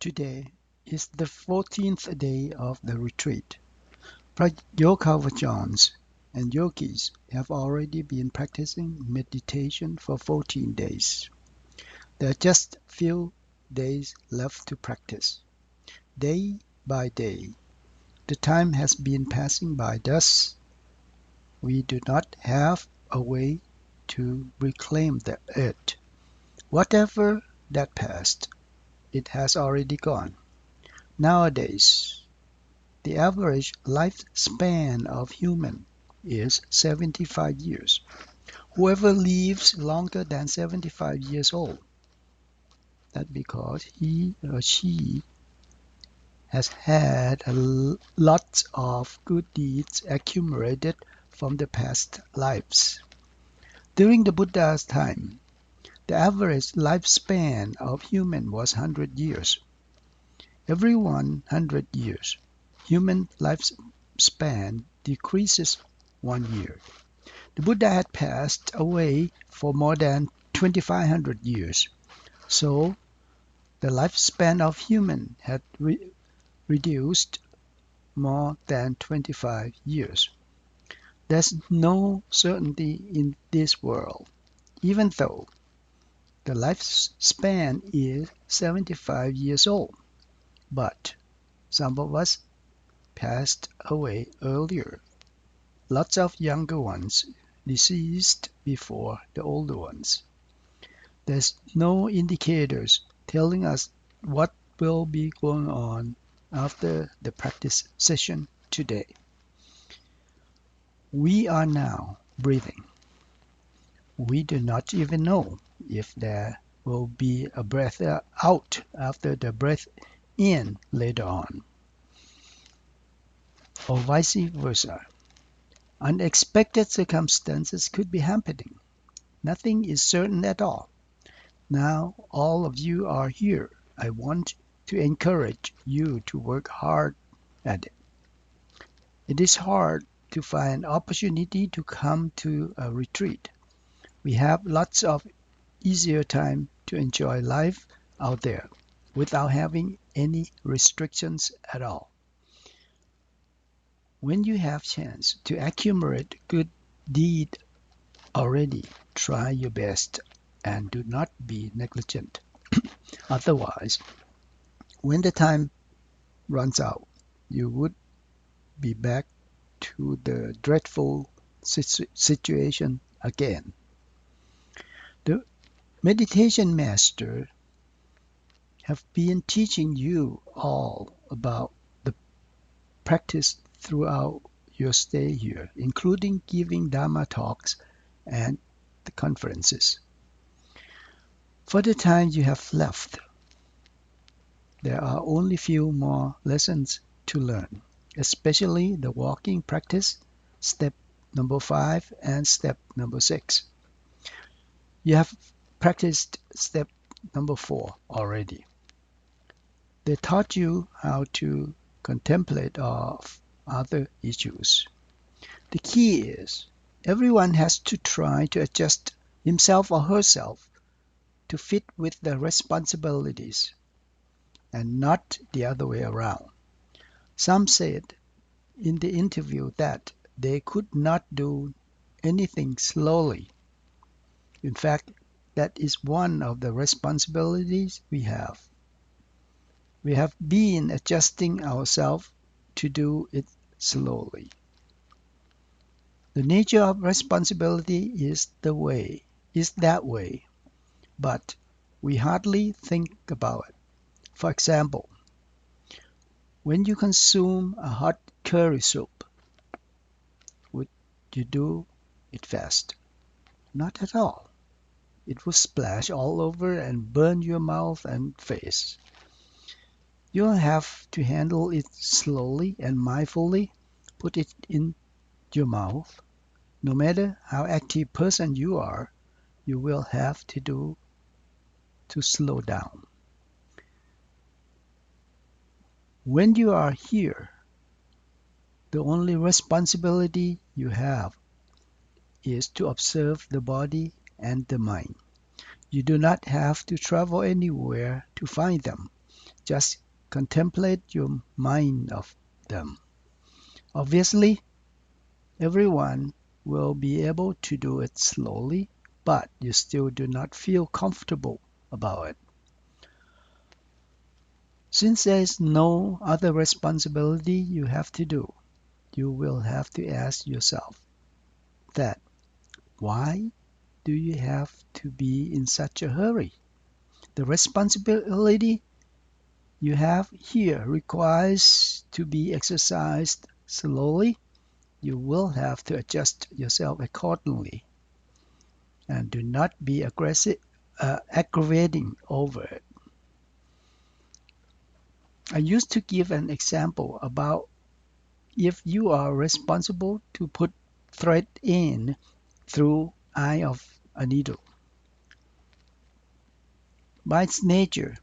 Today is the 14th day of the retreat. Yogavajans and yogis have already been practicing meditation for 14 days. There are just few days left to practice. Day by day, the time has been passing by. Thus, we do not have a way to reclaim it. Whatever that passed, it has already gone. Nowadays, the average lifespan of human is 75 years. Whoever lives longer than 75 years old, that's because he or she has had lots of good deeds accumulated from the past lives. During the Buddha's time, the average lifespan of human was 100 years. Every 100 years, human lifespan decreases 1 year. The Buddha had passed away for more than 2,500 years, so the lifespan of human had reduced more than 25 years. There's no certainty in this world, even though the lifespan is 75 years old. But some of us passed away earlier. Lots of younger ones deceased before the older ones. There's no indicators telling us what will be going on after the practice session today. We are now breathing. We do not even know if there will be a breath out after the breath in later on, or vice versa. Unexpected circumstances could be happening. Nothing is certain at all. Now all of you are here. I want to encourage you to work hard at it. It is hard to find opportunity to come to a retreat. We have lots of easier time to enjoy life out there without having any restrictions at all. When you have chance to accumulate good deed already, try your best and do not be negligent. Otherwise, when the time runs out, you would be back to the dreadful situation again. The meditation master have been teaching you all about the practice throughout your stay here, including giving Dharma talks and the conferences. For the time you have left, there are only few more lessons to learn, especially the walking practice, step number 5 and step number 6. You have practiced step number 4 already. They taught you how to contemplate of other issues. The key is everyone has to try to adjust himself or herself to fit with the responsibilities and not the other way around. Some said in the interview that they could not do anything slowly. In fact, that is one of the responsibilities we have. We have been adjusting ourselves to do it slowly. The nature of responsibility is that way, but we hardly think about it. For example, when you consume a hot curry soup, would you do it fast? Not at all. It will splash all over and burn your mouth and face. You'll have to handle it slowly and mindfully. Put it in your mouth. No matter how active person you are, you will have to slow down. When you are here, the only responsibility you have is to observe the body and the mind. You do not have to travel anywhere to find them. Just contemplate your mind of them. Obviously, everyone will be able to do it slowly, but you still do not feel comfortable about it. Since there is no other responsibility you have to do, you will have to ask yourself that why do you have to be in such a hurry? The responsibility you have here requires to be exercised slowly. You will have to adjust yourself accordingly and do not be aggravating over it. I used to give an example about if you are responsible to put thread in through eye of a needle. By its nature,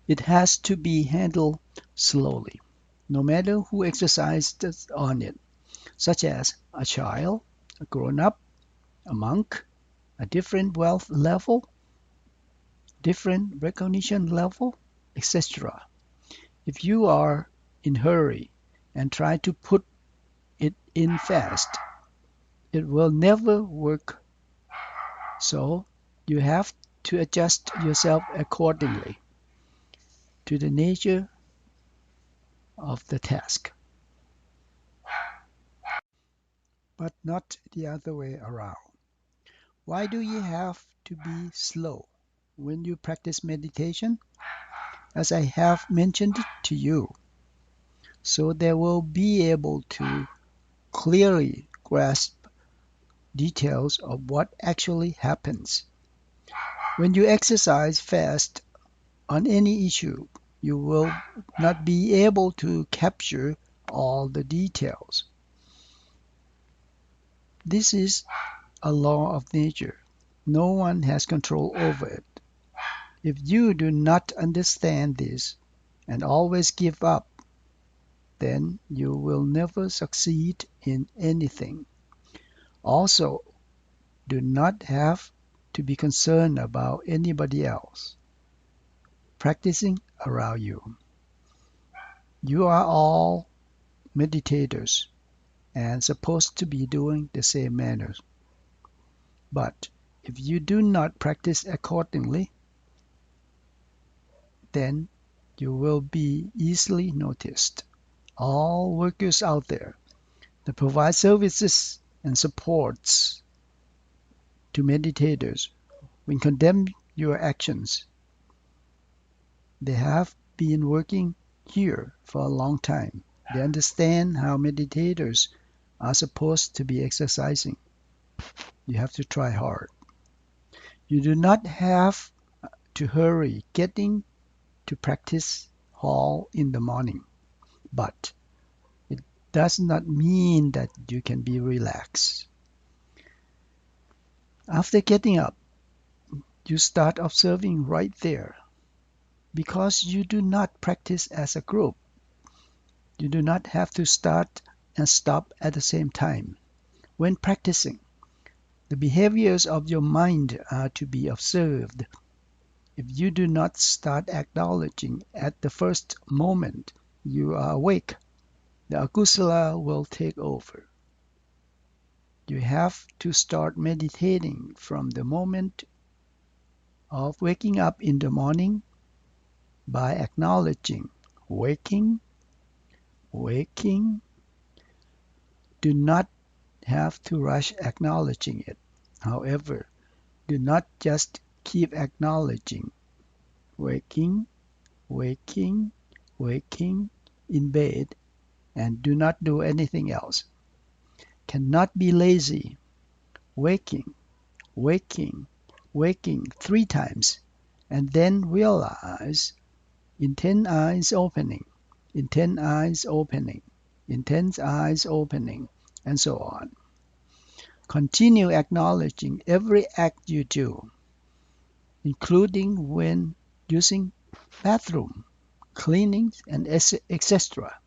it has to be handled slowly, no matter who exercises on it, such as a child, a grown-up, a monk, a different wealth level, different recognition level, etc. If you are in a hurry and try to put it in fast, it will never work. So you have to adjust yourself accordingly to the nature of the task, but not the other way around. Why do you have to be slow when you practice meditation? As I have mentioned to you, so they will be able to clearly grasp details of what actually happens. When you exercise fast on any issue, you will not be able to capture all the details. This is a law of nature. No one has control over it. If you do not understand this and always give up, then you will never succeed in anything. Also, do not have to be concerned about anybody else practicing around you. You are all meditators and supposed to be doing the same manners. But if you do not practice accordingly, then you will be easily noticed. All workers out there that provide services and supports to meditators will condemn your actions. They have been working here for a long time. They understand how meditators are supposed to be exercising. You have to try hard. You do not have to hurry getting to practice hall in the morning, but it does not mean that you can be relaxed. After getting up, you start observing right there. Because you do not practice as a group, you do not have to start and stop at the same time. When practicing, the behaviors of your mind are to be observed. If you do not start acknowledging at the first moment you are awake, the akusala will take over. You have to start meditating from the moment of waking up in the morning by acknowledging waking. Do not have to rush acknowledging it. However, do not just keep acknowledging waking in bed and do not do anything else. Cannot be lazy. Waking 3 times and then realize intense eyes opening, and so on. Continue acknowledging every act you do, including when using bathroom, cleaning, and etc.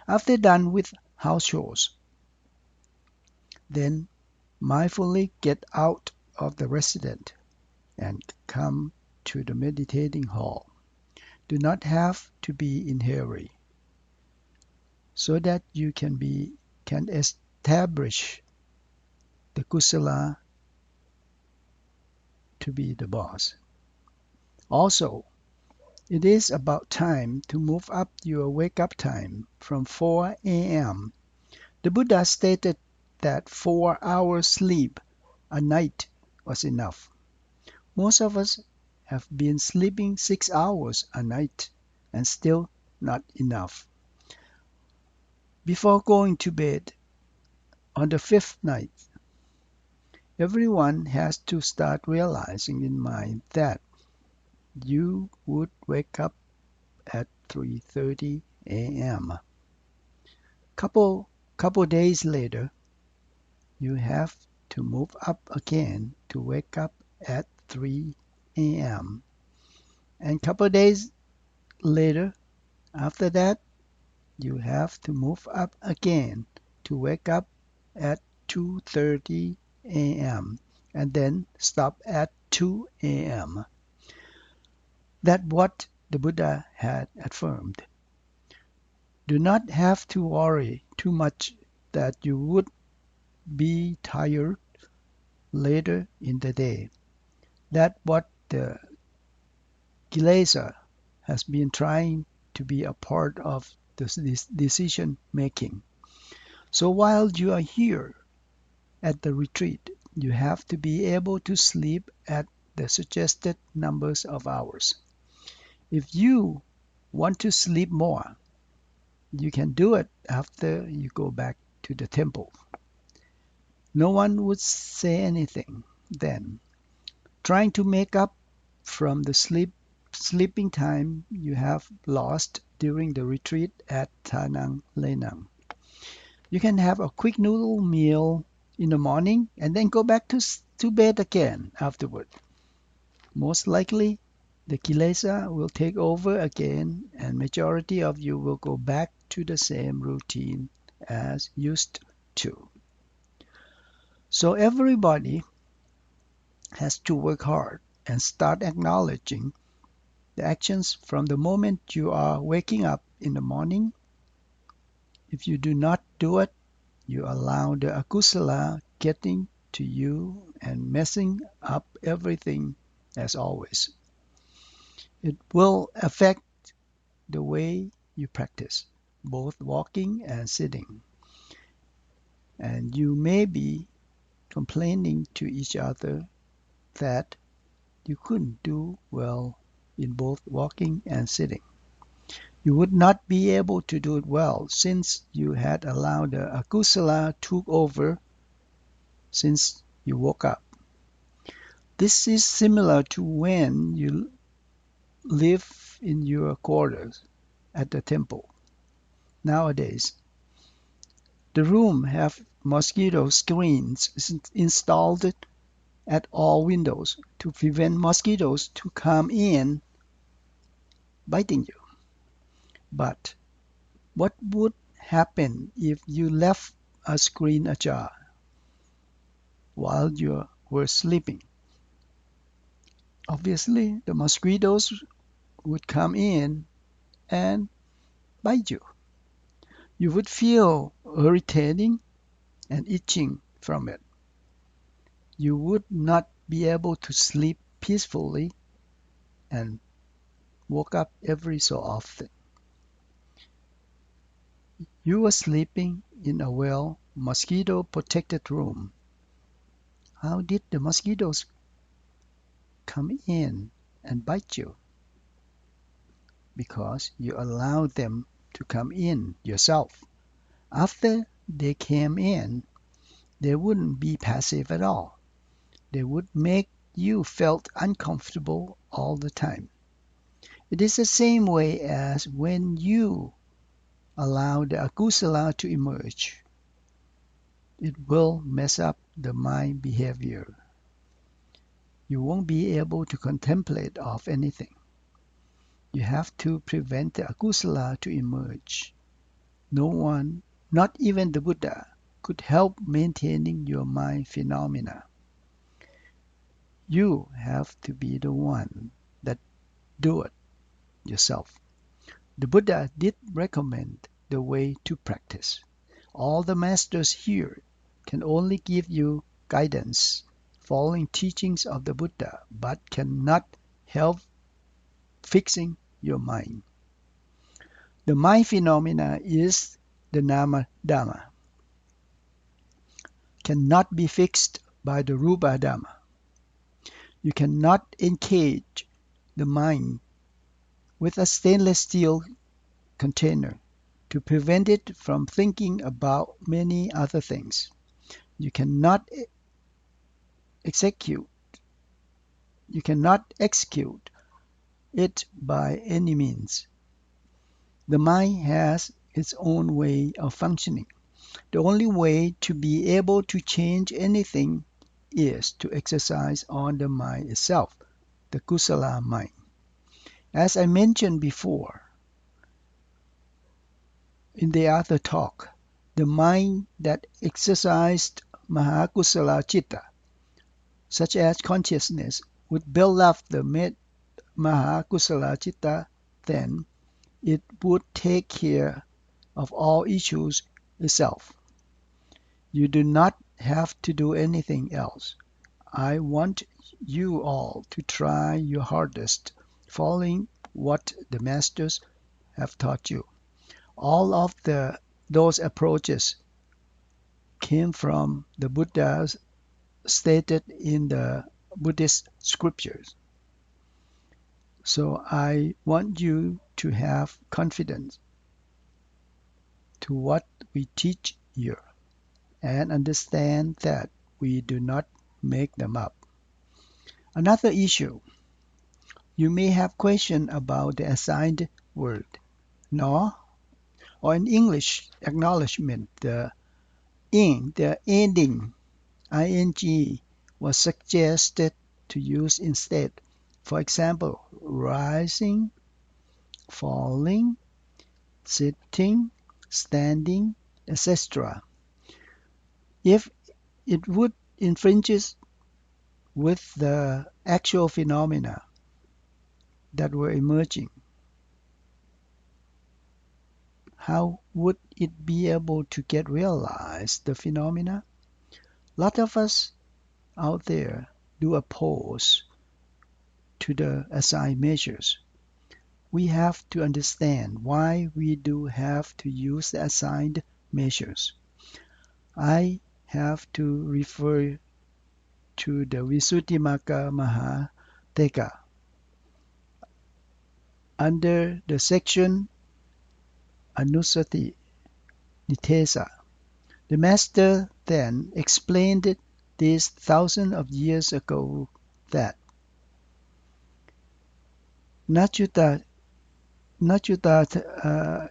After done with house chores, then mindfully get out of the residence and come to the meditating hall. do not have to be in hurry, so that you can establish the kusala to be the boss. Also, it is about time to move up your wake-up time from 4 a.m. The Buddha stated that 4 hours sleep a night was enough. Most of us have been sleeping 6 hours a night and still not enough. Before going to bed on the 5th night, everyone has to start realizing in mind that you would wake up at 3:30 a.m. Couple days later, you have to move up again to wake up at 3 a.m. And couple days later, after that, you have to move up again to wake up at 2:30 a.m. and then stop at 2 a.m. That's what the Buddha had affirmed. Do not have to worry too much that you would be tired later in the day. That's what the kilesa has been trying to be a part of this decision making. So while you are here at the retreat, you have to be able to sleep at the suggested numbers of hours. If you want to sleep more, you can do it after you go back to the temple. No one would say anything then. Trying to make up from the sleeping time you have lost during the retreat at Tanang Lenang. You can have a quick noodle meal in the morning and then go back to bed again afterward. Most likely, the kilesa will take over again and majority of you will go back to the same routine as used to. So everybody has to work hard and start acknowledging the actions from the moment you are waking up in the morning. If you do not do it, you allow the akusala getting to you and messing up everything as always. It will affect the way you practice, both walking and sitting. And you may be complaining to each other that you couldn't do well in both walking and sitting. You would not be able to do it well since you had allowed the akusala took over since you woke up. This is similar to when you live in your quarters at the temple. Nowadays, the room have mosquito screens installed at all windows to prevent mosquitoes to come in biting you. But what would happen if you left a screen ajar while you were sleeping? Obviously, the mosquitoes would come in and bite you. You would feel irritating and itching from it. You would not be able to sleep peacefully and woke up every so often. You were sleeping in a well mosquito protected room. How did the mosquitoes come in and bite you? Because you allowed them to come in yourself. After they came in, they wouldn't be passive at all. They would make you felt uncomfortable all the time. It is the same way as when you allow the akusala to emerge. It will mess up the mind behavior. You won't be able to contemplate of anything. You have to prevent the akusala to emerge. No one, not even the Buddha, could help maintaining your mind phenomena. You have to be the one that do it yourself. The Buddha did recommend the way to practice. All the masters here can only give you guidance, following teachings of the Buddha, but cannot help fixing your mind. The mind phenomena is the nama dhamma, cannot be fixed by the rupa dhamma. You cannot engage the mind with a stainless steel container to prevent it from thinking about many other things. You cannot execute it by any means. The mind has its own way of functioning. The only way to be able to change anything is to exercise on the mind itself, the kusala mind. As I mentioned before in the other talk, the mind that exercised mahakusala citta, such as consciousness, would build up the mahakusala citta, then it would take care of all issues itself. You do not have to do anything else. I want you all to try your hardest, following what the masters have taught you. All of those approaches came from the Buddha stated in the Buddhist scriptures. So I want you to have confidence to what we teach here and understand that we do not make them up. Another issue, you may have questions about the assigned word, no, or in English acknowledgement, the ending, ing, was suggested to use instead. For example, rising, falling, sitting, standing, etc. If it would infringe with the actual phenomena that were emerging, how would it be able to get realized, the phenomena? A lot of us out there do oppose to the assigned measures. We have to understand why we do have to use the assigned measures. I have to refer to the Visuddhimagga Mahateka under the section Anusati Nitesa. The master then explained this thousands of years ago that Nachuta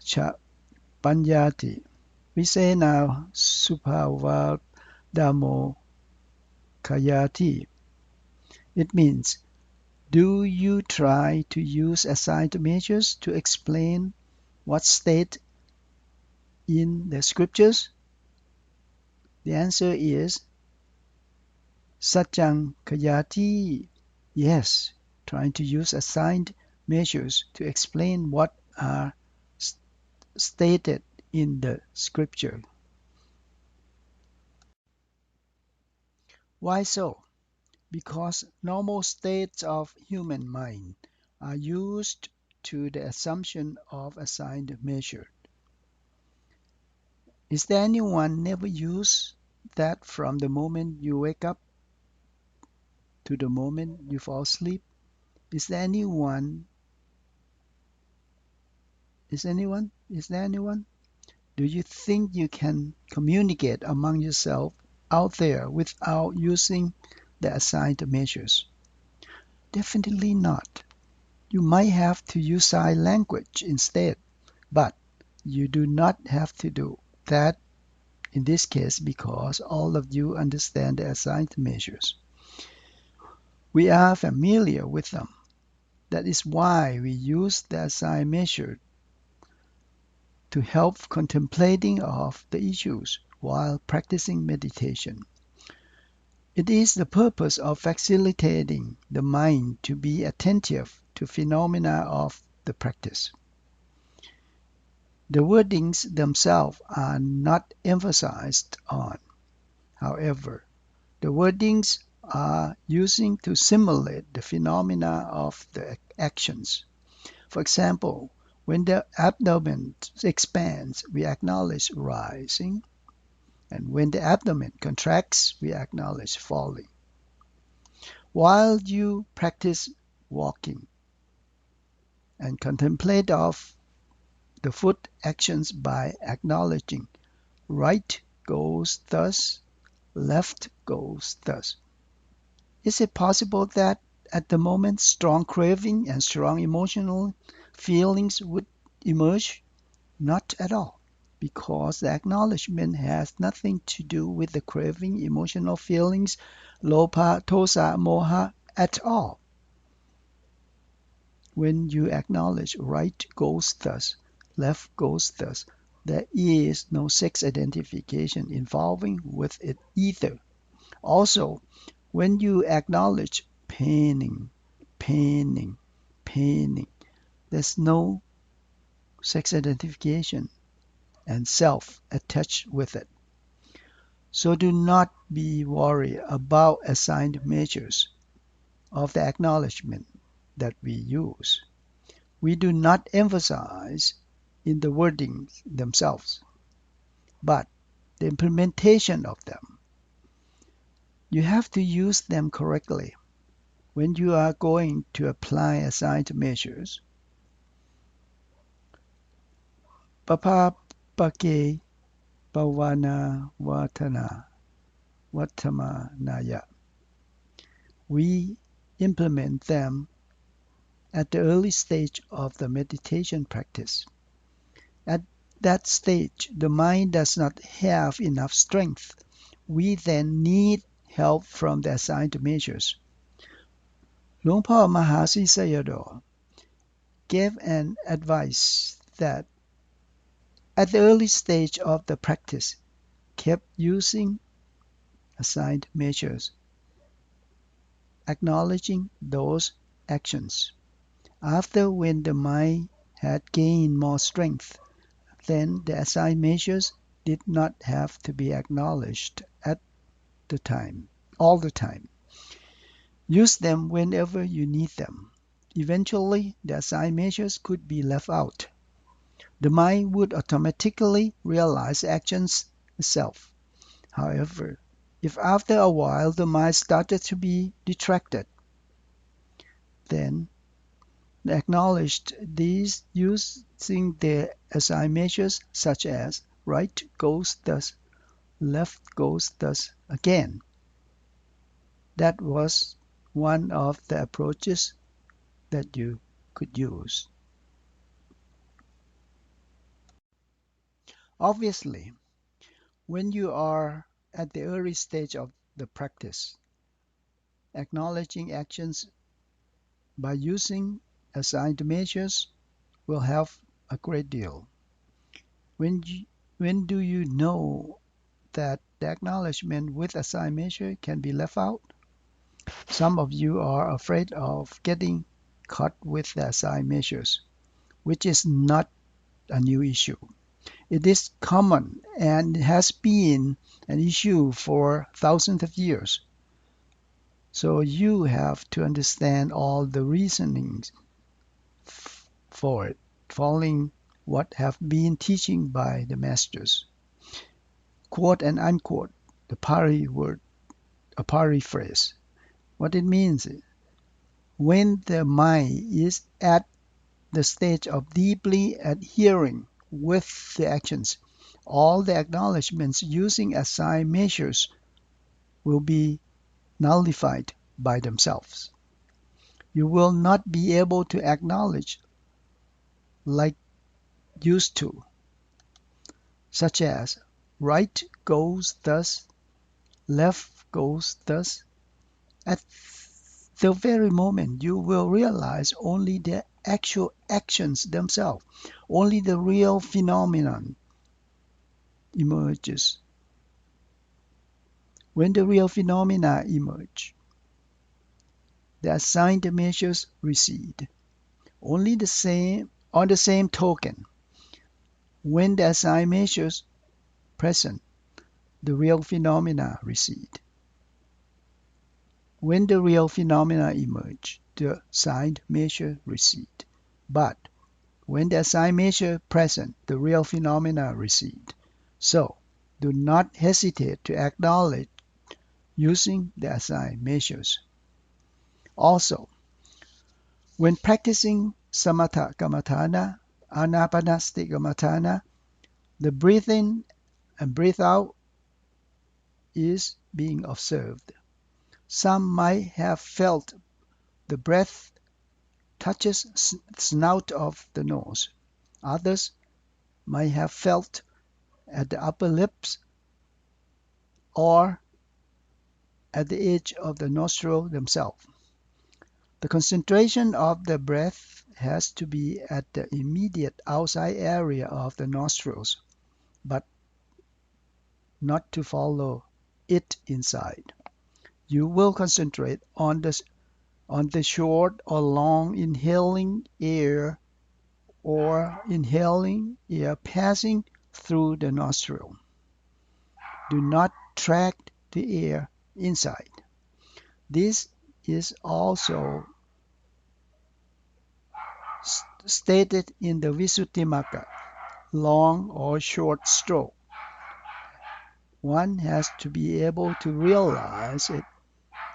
cha panyati. We say now Supavadamo Kayati. It means, do you try to use assigned measures to explain what's stated in the scriptures? The answer is Satyang Kayati. Yes, trying to use assigned measures to explain what are stated in the scripture. Why so? Because normal states of human mind are used to the assumption of assigned measure. Is there anyone never use that from the moment you wake up to the moment you fall asleep? Is there anyone? Do you think you can communicate among yourself out there without using the assigned measures? Definitely not. You might have to use sign language instead, but you do not have to do that in this case because all of you understand the assigned measures. We are familiar with them. That is why we use the assigned measure to help contemplating of the issues while practicing meditation. It is the purpose of facilitating the mind to be attentive to phenomena of the practice. The wordings themselves are not emphasized on. However, the wordings are using to simulate the phenomena of the actions. For example, when the abdomen expands, we acknowledge rising, and when the abdomen contracts, we acknowledge falling. While you practice walking and contemplate of the foot actions by acknowledging right goes thus, left goes thus. Is it possible that at the moment strong craving and strong emotional feelings would emerge? Not at all, because the acknowledgement has nothing to do with the craving, emotional feelings, lopa, tosa, moha at all. When you acknowledge right goes thus, left goes thus, there is no sex identification involving with it either. Also, when you acknowledge paining, there's no sex identification and self attached with it. So do not be worried about assigned measures of the acknowledgement that we use. We do not emphasize in the wordings themselves, but the implementation of them. You have to use them correctly. When you are going to apply assigned measures, papa pake pawana watana watamanaya. We implement them at the early stage of the meditation practice. At that stage, the mind does not have enough strength. We then need help from the assigned measures. Luang Por Prajak gave an advice that at the early stage of the practice, kept using assigned measures, acknowledging those actions. After, when the mind had gained more strength, then the assigned measures did not have to be acknowledged at the time, all the time. Use them whenever you need them. Eventually, the assigned measures could be left out. The mind would automatically realize actions itself. However, if after a while the mind started to be distracted, then acknowledged these using the assigned measures such as right goes thus, left goes thus again. That was one of the approaches that you could use. Obviously, when you are at the early stage of the practice, acknowledging actions by using assigned measures will help a great deal. When do you know that the acknowledgement with assigned measure can be left out? Some of you are afraid of getting caught with the assigned measures, which is not a new issue. It is common and has been an issue for thousands of years. So you have to understand all the reasonings for it, following what have been teaching by the masters. Quote and unquote, the Pali word, a Pali phrase. What it means is, when the mind is at the stage of deeply adhering with the actions, all the acknowledgments using assigned measures will be nullified by themselves. You will not be able to acknowledge like used to, such as right goes thus, left goes thus. At the very moment you will realize only the actual actions themselves, only the real phenomenon emerges. When the real phenomena emerge, the assigned measures recede. Only on the same token, when the assigned measures present, the real phenomena recede. When the real phenomena emerge, the assigned measure recede. But when the assigned measure present, the real phenomena recede. So, do not hesitate to acknowledge using the assigned measures. Also, when practicing samatha kammatthana, anapanasati kammatthana, the breath in and breath out is being observed. Some might have felt the breath touches snout of the nose. Others might have felt at the upper lips or at the edge of the nostril themselves. The concentration of the breath has to be at the immediate outside area of the nostrils, but not to follow it inside. You will concentrate on the short or long inhaling air or inhaling air passing through the nostril. Do not track the air inside. This is also stated in the Visuddhimagga, long or short stroke. One has to be able to realize it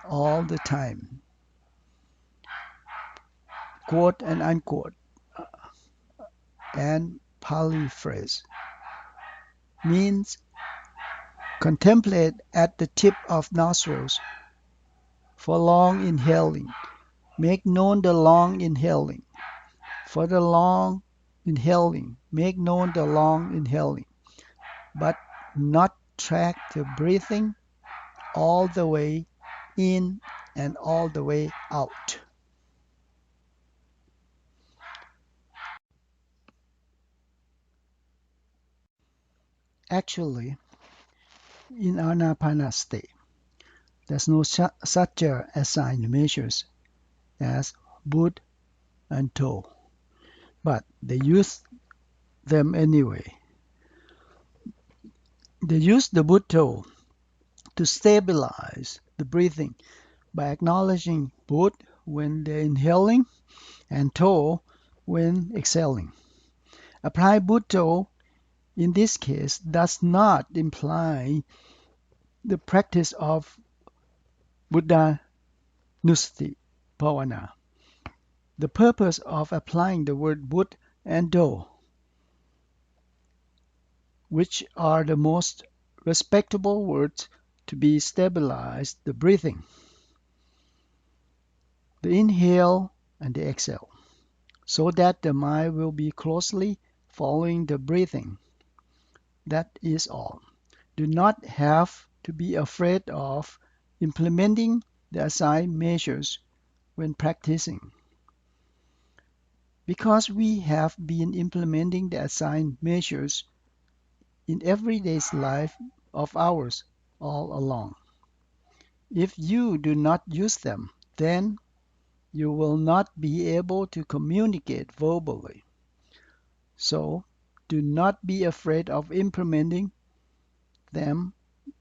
all the time. Quote and unquote. And Pali phrase means contemplate at the tip of nostrils for long inhaling. Make known the long inhaling. For the long inhaling, make known the long inhaling, but not track the breathing all the way in and all the way out. Actually, in Anapanasati, there's no such assigned measures as Bud and toe, but they use them anyway. They use the Bud toe to stabilize the breathing by acknowledging Bud when they're inhaling and toe when exhaling. Apply Bud toe in this case does not imply the practice of Buddha Nussati Bhavana. The purpose of applying the word Bud and Do, which are the most respectable words to be stabilize the breathing, the inhale and the exhale, so that the mind will be closely following the breathing. That is all. Do not have to be afraid of implementing the assigned measures when practicing. Because we have been implementing the assigned measures in everyday life of ours all along. If you do not use them, then you will not be able to communicate verbally. So, do not be afraid of implementing them,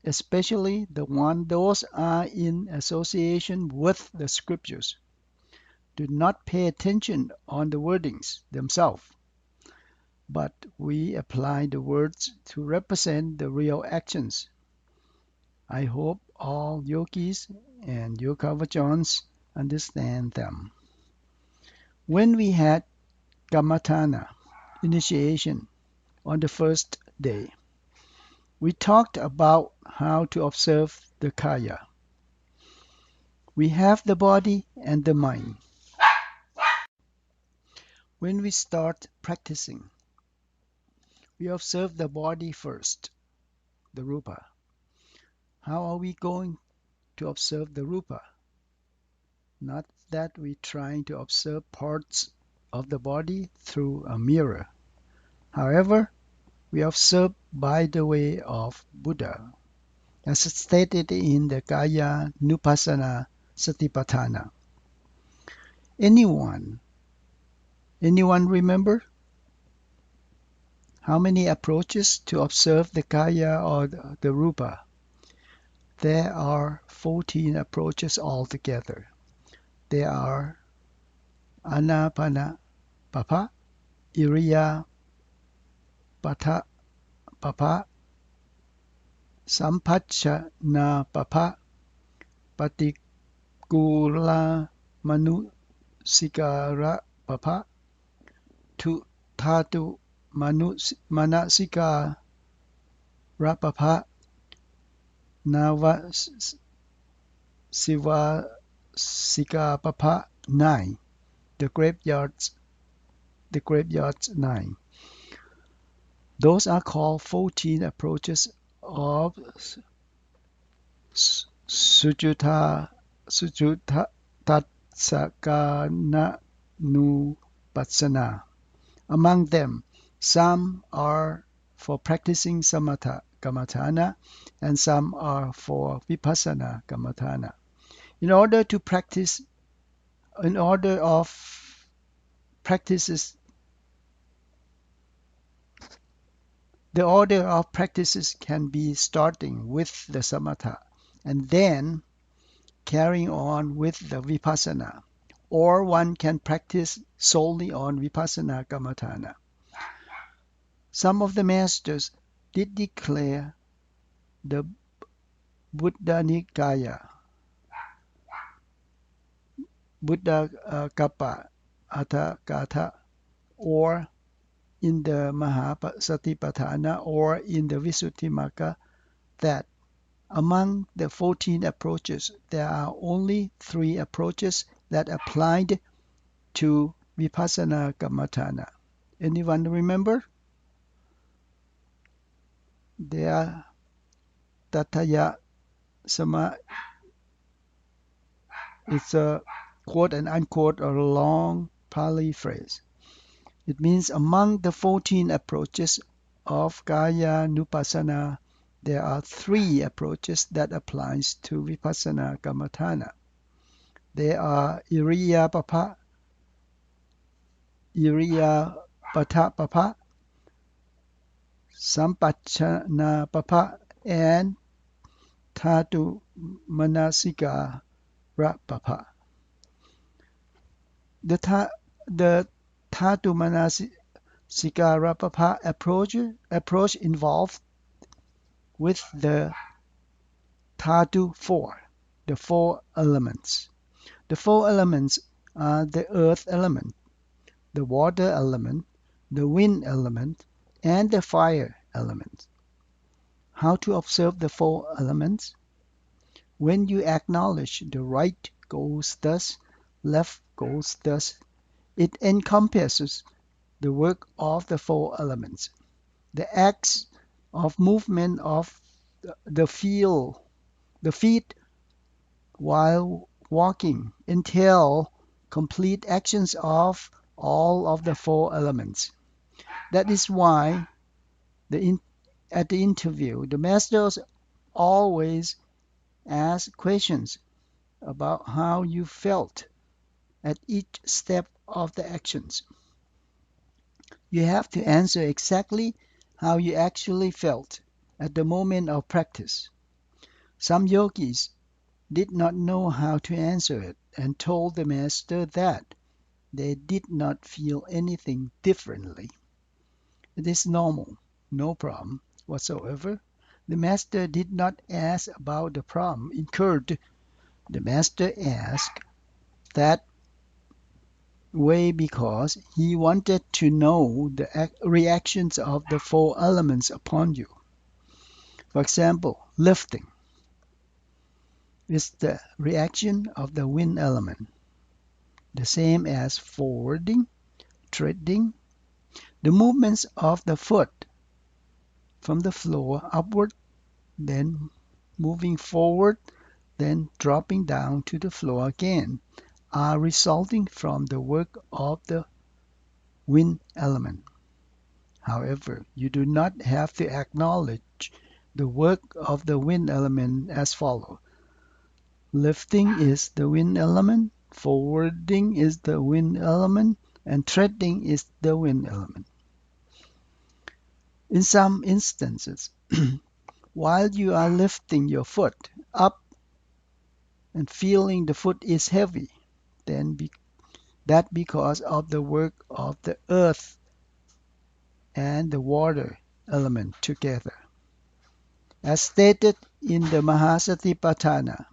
especially those are in association with the scriptures. Do not pay attention on the wordings themselves, but we apply the words to represent the real actions. I hope all yogis and yogavajans understand them. When we had Kammatthana initiation on the first day, we talked about how to observe the kaya. We have the body and the mind. When we start practicing, we observe the body first, the rupa. How are we going to observe the rupa? Not that we're trying to observe parts of the body through a mirror. However, we observe by the way of Buddha, as stated in the Kaya Nupassana Satipatthana. Anyone Anyone remember? How many approaches to observe the kaya or the rupa? There are 14 approaches altogether. There are Anapana Papa, Iriya Pata Papa, Sampachana Papa, Patikula Manusikara Papa, Thatu Manasika Rapapa, Nava Siva Sika Papa 9. The graveyards 9. Those are called 14 approaches of Sujuta Tatsakana Nupassana. Among them, some are for practicing samatha kammatthana and some are for vipassana kammatthana. In order of practices, the order of practices can be starting with the samatha and then carrying on with the vipassana, or one can practice solely on vipassana kammatthana. Some of the masters did declare the Buddha Nikaya, Buddha Kappa Atthakatha, or in the Mahasatipatthana or in the Visuddhimagga that among the 14 approaches, there are only 3 approaches that applied to vipassana kammatthana. Anyone remember? They are Tataya Sama. It's a quote and unquote a long Pali phrase. It means among the 14 approaches of Kaya Nupassana, there are 3 approaches that applies to vipassana kammatthana. They are Iriya Papa, Iriya Pata Papa, Sampachana Papa, and Thatu Manasika Papa. The Thatu Manasika Papa approach involved with the Dhatu 4, the 4 elements. The 4 elements are the earth element, the water element, the wind element, and the fire element. How to observe the 4 elements? When you acknowledge the right goes thus, left goes thus, it encompasses the work of the 4 elements. The acts of movement of the feet while walking entail complete actions of all of the 4 elements. That is why at the interview, the masters always ask questions about how you felt at each step of the actions. You have to answer exactly how you actually felt at the moment of practice. Some yogis did not know how to answer it and told the master that they did not feel anything differently. It is normal, no problem whatsoever. The master did not ask about the problem incurred. The master asked that way because he wanted to know the reactions of the 4 elements upon you. For example, lifting is the reaction of the wind element, the same as forwarding, treading. The movements of the foot from the floor upward, then moving forward, then dropping down to the floor again, are resulting from the work of the wind element. However, you do not have to acknowledge the work of the wind element as follows. Lifting is the wind element, forwarding is the wind element, and treading is the wind element. In some instances, while you are lifting your foot up and feeling the foot is heavy, then that because of the work of the earth and the water element together. As stated in the Mahasatipatthana,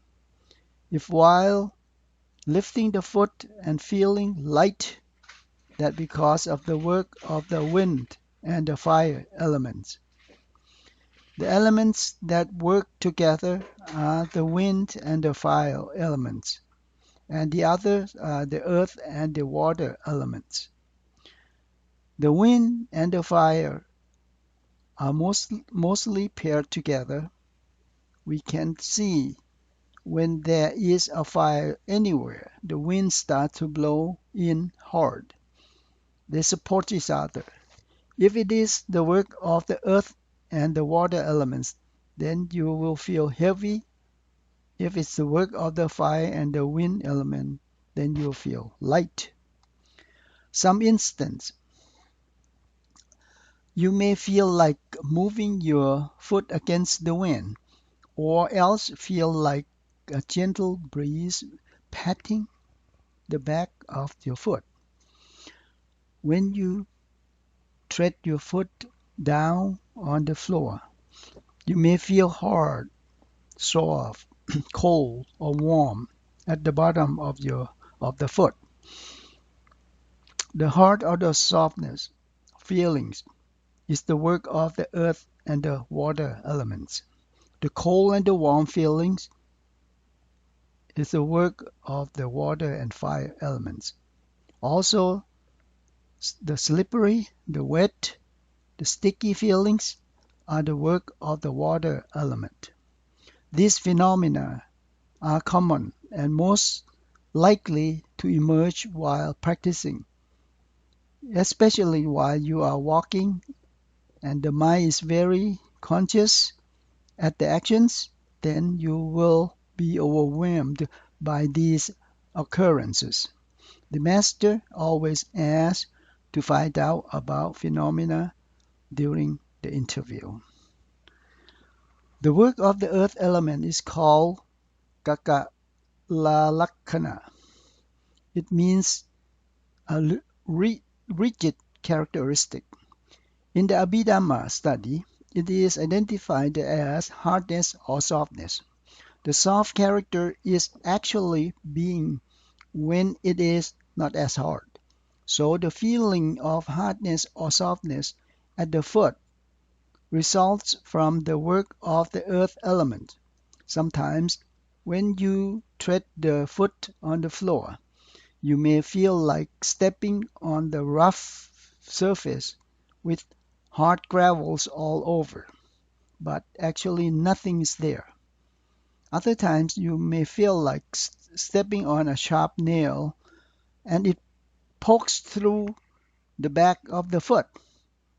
if while lifting the foot and feeling light, that because of the work of the wind and the fire elements. The elements that work together are the wind and the fire elements, and the others are the earth and the water elements. The wind and the fire are mostly paired together. We can see when there is a fire anywhere, the wind starts to blow in hard. They support each other. If it is the work of the earth and the water elements, then you will feel heavy. If it's the work of the fire and the wind element, then you'll feel light. Some instance, you may feel like moving your foot against the wind, or else feel like a gentle breeze patting the back of your foot. When you tread your foot down on the floor, you may feel hard, soft, cold, or warm at the bottom of the foot. The hard or the softness feelings is the work of the earth and the water elements. The cold and the warm feelings is the work of the water and fire elements. Also, the slippery, the wet, the sticky feelings are the work of the water element. These phenomena are common and most likely to emerge while practicing, especially while you are walking and the mind is very conscious at the actions, then you will be overwhelmed by these occurrences. The master always asks to find out about phenomena during the interview. The work of the earth element is called Kakalakkana. It means a rigid characteristic. In the Abhidhamma study, it is identified as hardness or softness. The soft character is actually being when it is not as hard. So the feeling of hardness or softness at the foot results from the work of the earth element. Sometimes when you tread the foot on the floor, you may feel like stepping on the rough surface with hard gravels all over, but actually nothing is there. Other times you may feel like stepping on a sharp nail and it pokes through the back of the foot,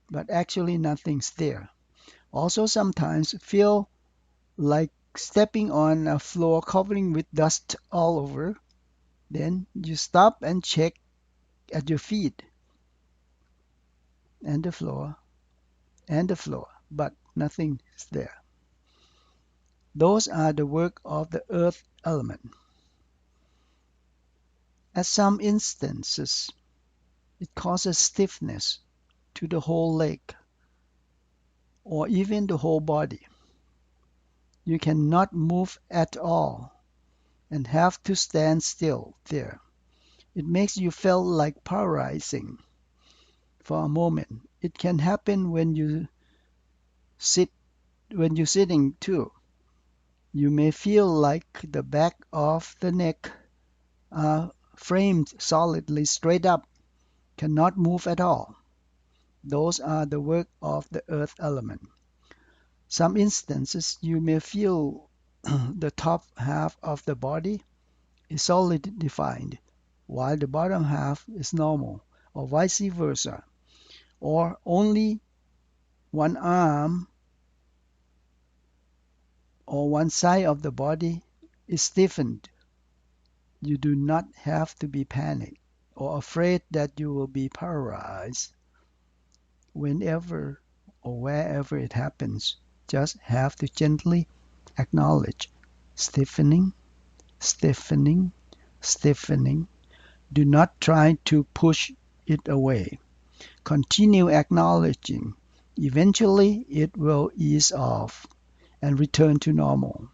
but actually nothing's there. Also sometimes feel like stepping on a floor covering with dust all over. Then you stop and check at your feet and the floor, but nothing is there. Those are the work of the earth element. At some instances, it causes stiffness to the whole leg or even the whole body. You cannot move at all and have to stand still there. It makes you feel like paralyzing for a moment. It can happen when you're sitting too. You may feel like the back of the neck are framed solidly straight up, cannot move at all. Those are the work of the earth element. Some instances you may feel the top half of the body is solidly defined, while the bottom half is normal, or vice versa, or only one arm or one side of the body is stiffened. You do not have to be panicked. or afraid that you will be paralyzed, whenever or wherever it happens, just have to gently acknowledge stiffening, stiffening, stiffening. Do not try to push it away. Continue acknowledging. Eventually, it will ease off and return to normal.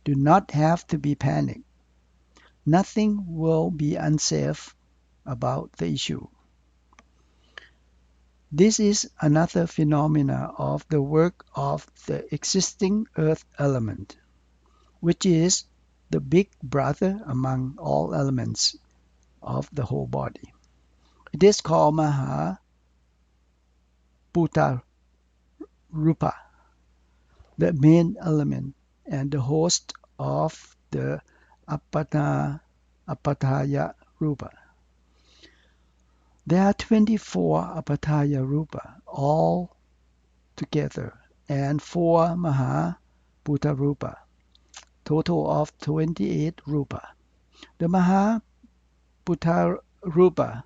Do not have to be panicked. Nothing will be unsafe about the issue. This is another phenomena of the work of the existing earth element, which is the big brother among all elements of the whole body. It is called Maha Bhuta Rupa, the main element and the host of the Apataya Rupa. There are 24 Apataya Rupa all together and 4 Maha Bhuta Rupa, total of 28 Rupa. The Maha Bhuta Rupa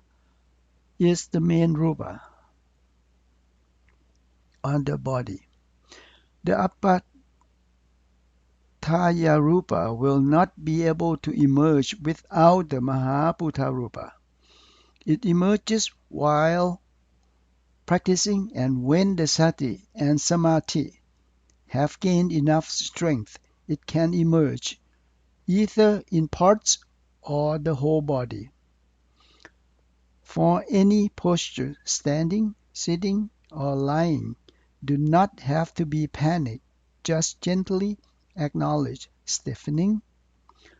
is the main Rupa on the body. The Apataya Rupa will not be able to emerge without the Maha Bhuta Rupa. It emerges while practicing, and when the sati and samadhi have gained enough strength, it can emerge either in parts or the whole body. For any posture, standing, sitting, or lying, do not have to be panicked. Just gently acknowledge stiffening,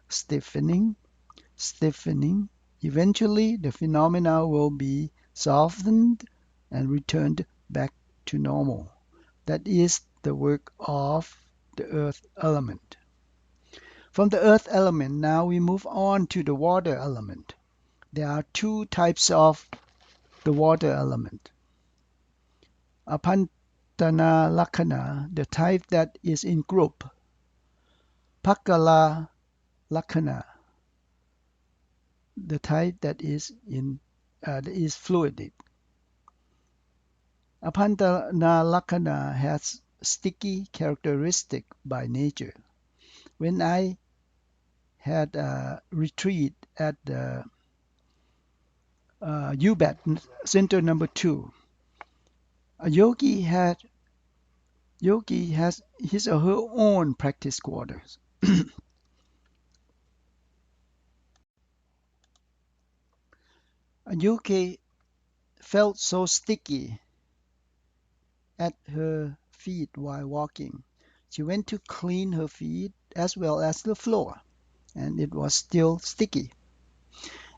stiffening, stiffening. Eventually, the phenomena will be softened and returned back to normal. That is the work of the earth element. From the earth element, now we move on to the water element. There are 2 types of the water element. Apantana Lakkhana, the type that is in group. Pakala Lakkhana, the type that is fluidic. Apantana Lakkhana has sticky characteristic by nature. When I had a retreat at the UBAT Center number 2, a yogi has his or her own practice quarters. A yogi felt so sticky at her feet while walking. She went to clean her feet as well as the floor, and it was still sticky.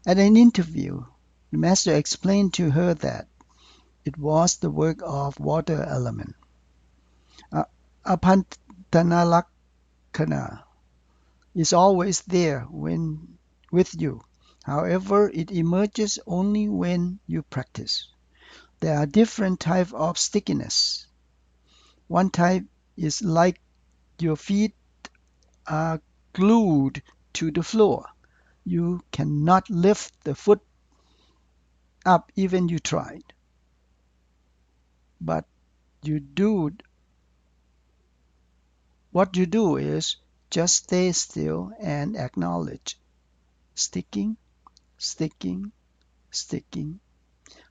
At an interview, the master explained to her that it was the work of water element. Apantanalakkana is always there when with you. However, it emerges only when you practice. There are different types of stickiness. One type is like your feet are glued to the floor. You cannot lift the foot up even you tried. But what you do is just stay still and acknowledge sticking, sticking, sticking.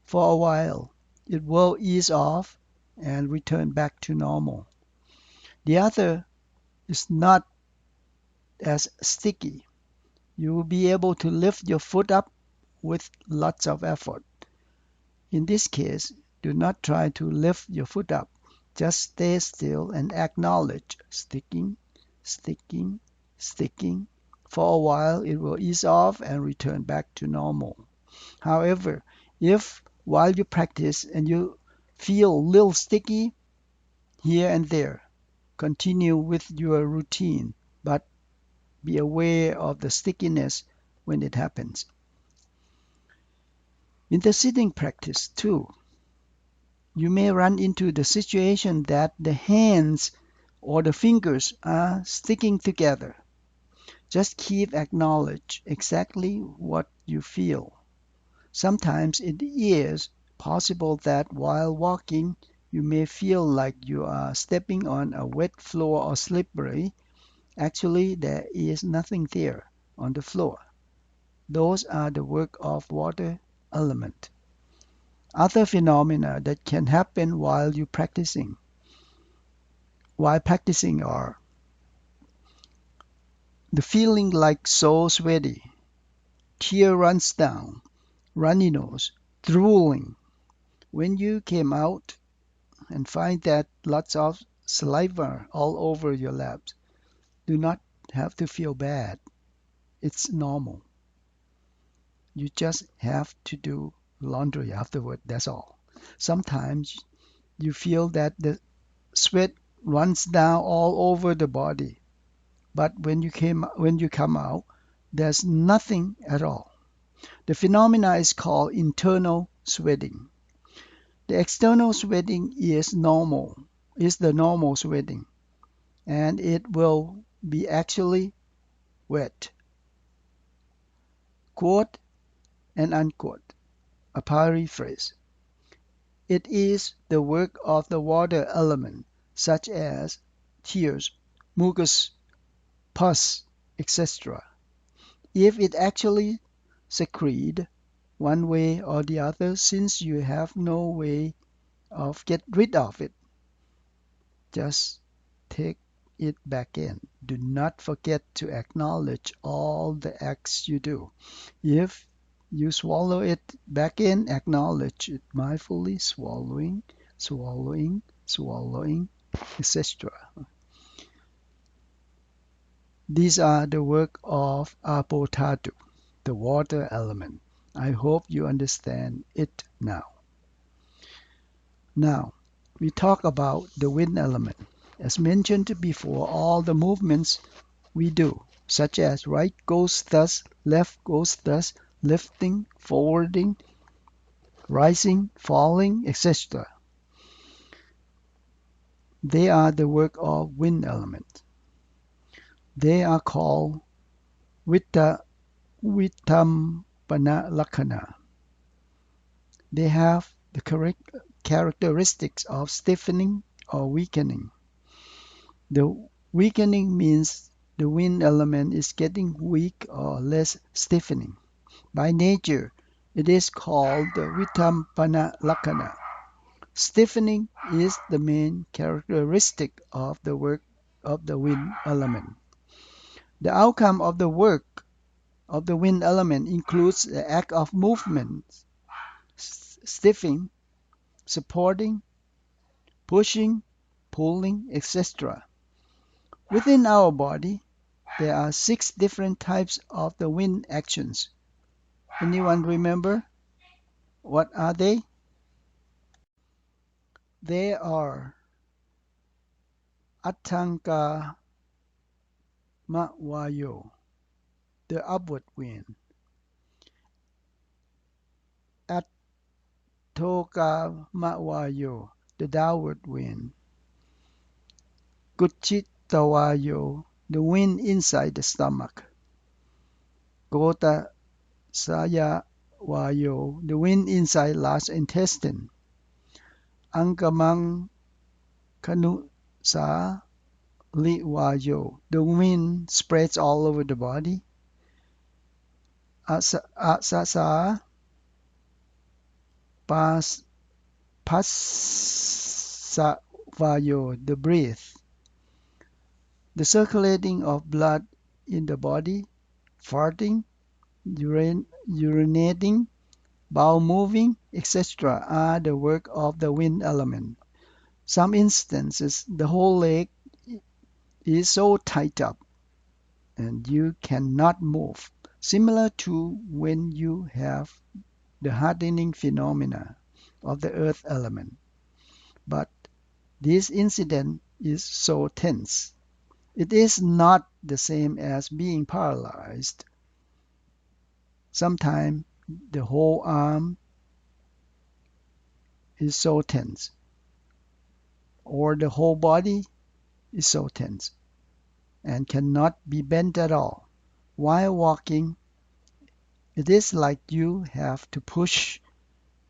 For a while, it will ease off and return back to normal. The other is not as sticky. You will be able to lift your foot up with lots of effort. In this case, do not try to lift your foot up. Just stay still and acknowledge sticking, sticking, sticking. For a while, it will ease off and return back to normal. However, if while you practice and you feel a little sticky here and there, continue with your routine, but be aware of the stickiness when it happens. In the sitting practice, too, you may run into the situation that the hands or the fingers are sticking together. Just keep acknowledge exactly what you feel. Sometimes it is possible that while walking, you may feel like you are stepping on a wet floor or slippery. Actually, there is nothing there on the floor. Those are the work of water element. Other phenomena that can happen while practicing are the feeling like so sweaty, tear runs down, runny nose, drooling. When you came out and find that lots of saliva all over your laps, do not have to feel bad. It's normal. You just have to do laundry afterward, that's all. Sometimes you feel that the sweat runs down all over the body, but when you come out, there's nothing at all. The phenomena is called internal sweating. The external sweating is the normal sweating, and it will be actually wet. Quote and unquote, a paraphrase. It is the work of the water element, such as tears, mucus, pus, etc. If it actually secrete one way or the other, since you have no way of get rid of it, just take it back in. Do not forget to acknowledge all the acts you do. If you swallow it back in, acknowledge it mindfully, swallowing, swallowing, swallowing, etc. These are the work of Apo Dhatu, the water element. I hope you understand it now. Now, we talk about the wind element. As mentioned before, all the movements we do, such as right goes thus, left goes thus, lifting, forwarding, rising, falling, etc. They are the work of wind element. They are called Vittampana Lakkhana. They have the correct characteristics of stiffening or weakening. The weakening means the wind element is getting weak or less stiffening. By nature, it is called the Vittampana Lakkhana. Stiffening is the main characteristic of the work of the wind element. The outcome of the work of the wind element includes the act of movement, stiffening, supporting, pushing, pulling, etc. Within our body, there are 6 different types of the wind actions. Anyone remember? What are they? They are Atthanga Vayo, the upward wind. Atthoga Vayo, the downward wind. Kuchitavayo, the wind inside the stomach. Gota Sayavayo, the wind inside large intestine. Angamang Kanusa Liwayo, the wind spreads all over the body. Asasa Pasavayo, the breath. The circulating of blood in the body, farting, urinating, bowel moving, etc. are the work of the wind element. Some instances, the whole leg is so tied up and you cannot move, similar to when you have the hardening phenomena of the earth element. But this incident is so tense. It is not the same as being paralyzed. Sometimes the whole arm is so tense, or the whole body is so tense and cannot be bent at all. While walking, It is like you have to push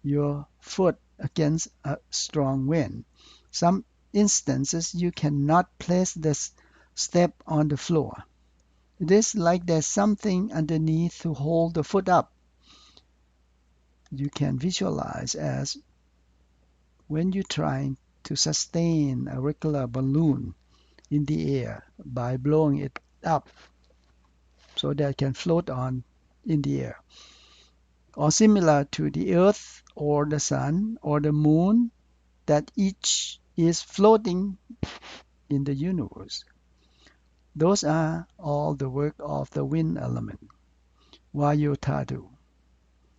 your foot against a strong wind. Some instances you cannot place the step on the floor. It is like there's something underneath to hold the foot up. You can visualize as when you're trying to sustain a regular balloon in the air by blowing it up so that it can float on in the air. Or similar to the earth or the sun or the moon, that each is floating in the universe. Those are all the work of the wind element, Vayotadu.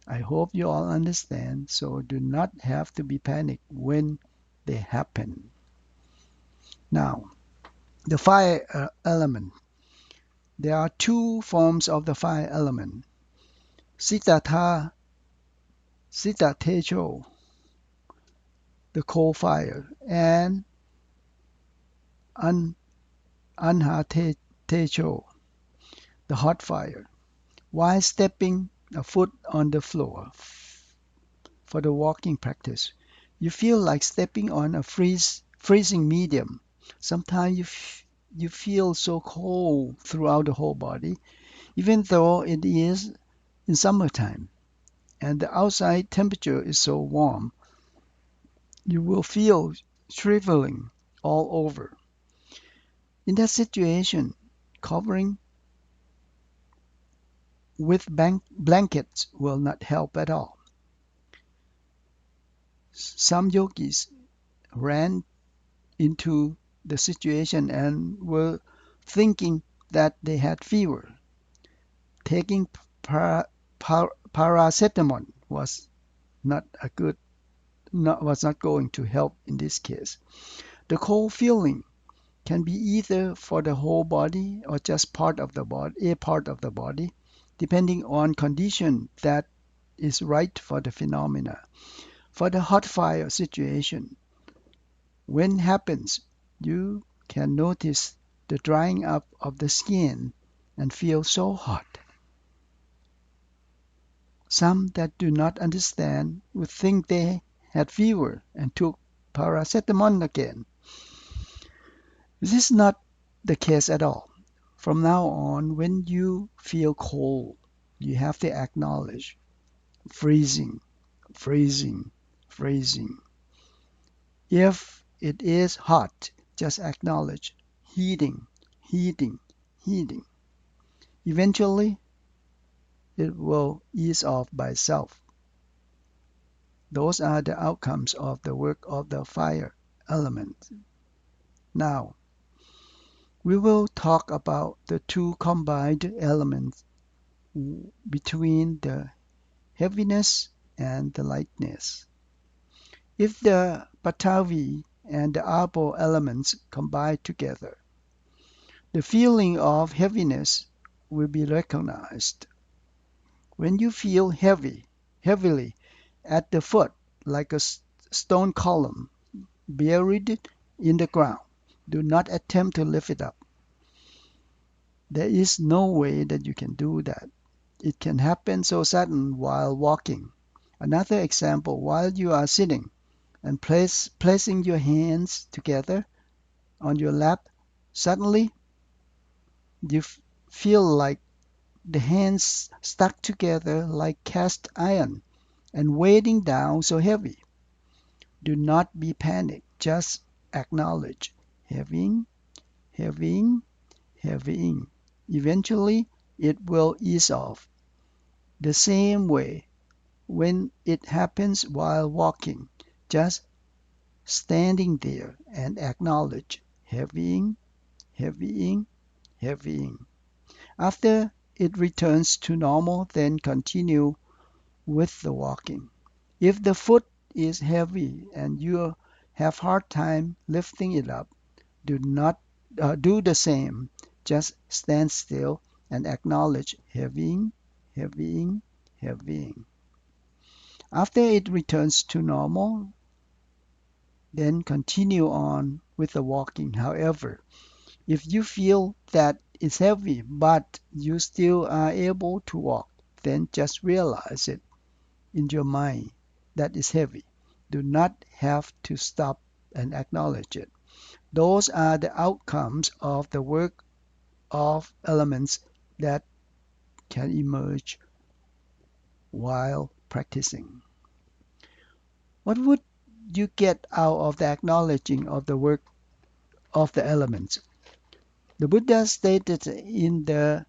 I hope you all understand, so do not have to be panicked when they happen. Now, the fire element. There are two forms of the fire element. Siddhatha, Siddhatecho, the coal fire, and Anhatecho, the hot fire. While stepping a foot on the floor for the walking practice, you feel like stepping on a freezing medium. Sometimes you feel so cold throughout the whole body, even though it is in summertime and the outside temperature is so warm. You will feel shriveling all over. In that situation, covering with blankets will not help at all. Some yogis ran into the situation and were thinking that they had fever. Taking paracetamol was not going to help in this case. The cold feeling can be either for the whole body or just a part of the body, depending on condition that is right for the phenomena. For the hot fire situation, when it happens, you can notice the drying up of the skin and feel so hot. Some that do not understand would think they had fever and took paracetamol again. This is not the case at all. From now on, when you feel cold, you have to acknowledge freezing, freezing, freezing. If it is hot, just acknowledge heating, heating, heating. Eventually, it will ease off by itself. Those are the outcomes of the work of the fire element. Now, we will talk about the two combined elements between the heaviness and the lightness. If the Patavi and the Apo elements combine together, the feeling of heaviness will be recognized. When you feel heavily at the foot, like a stone column buried in the ground, do not attempt to lift it up. There is no way that you can do that. It can happen so sudden while walking. Another example, while you are sitting and placing your hands together on your lap, suddenly you feel like the hands stuck together like cast iron and weighing down so heavy. Do not be panicked. Just acknowledge heavying, heavying, heavying. Eventually, it will ease off. The same way, when it happens while walking, just standing there and acknowledge heavying, heavying, heavying. After it returns to normal, then continue with the walking. If the foot is heavy and you have hard time lifting it up, do not do the same. Just stand still and acknowledge heavying, heavying, heavying. After it returns to normal, then continue on with the walking. However, if you feel that it's heavy but you still are able to walk, then just realize it in your mind that is heavy. Do not have to stop and acknowledge it. Those are the outcomes of the work of elements that can emerge while practicing. What would you get out of the acknowledging of the work of the elements? The Buddha stated in the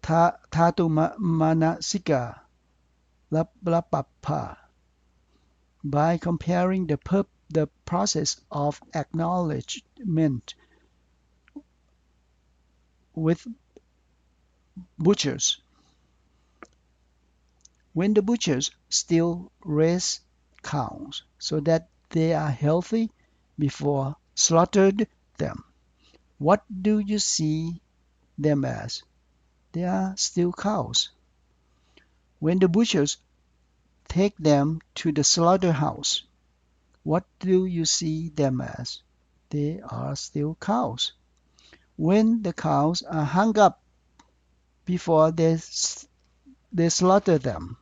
Thatumanasika Lapapapa by comparing the process of acknowledgement with butchers. When the butchers still raise cows so that they are healthy before slaughtered them, what do you see them as? They are still cows. When the butchers take them to the slaughterhouse, what do you see them as? They are still cows. When the cows are hung up before they slaughter them,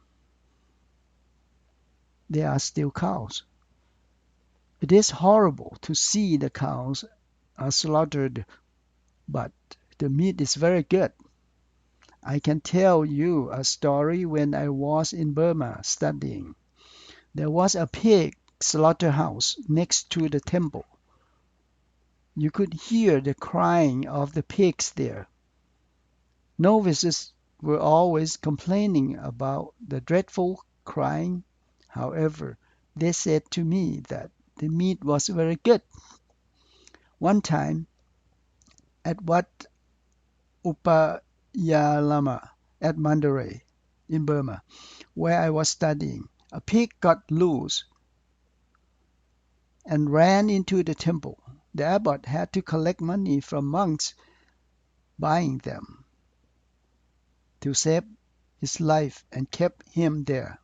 they are still cows. It is horrible to see the cows are slaughtered, but the meat is very good. I can tell you a story when I was in Burma studying. There was a pig slaughterhouse next to the temple. You could hear the crying of the pigs there. Novices were always complaining about the dreadful crying. However, they said to me that the meat was very good. One time, at Wat Upayalama at Mandalay in Burma, where I was studying, a pig got loose and ran into the temple. The abbot had to collect money from monks buying them to save his life and kept him there.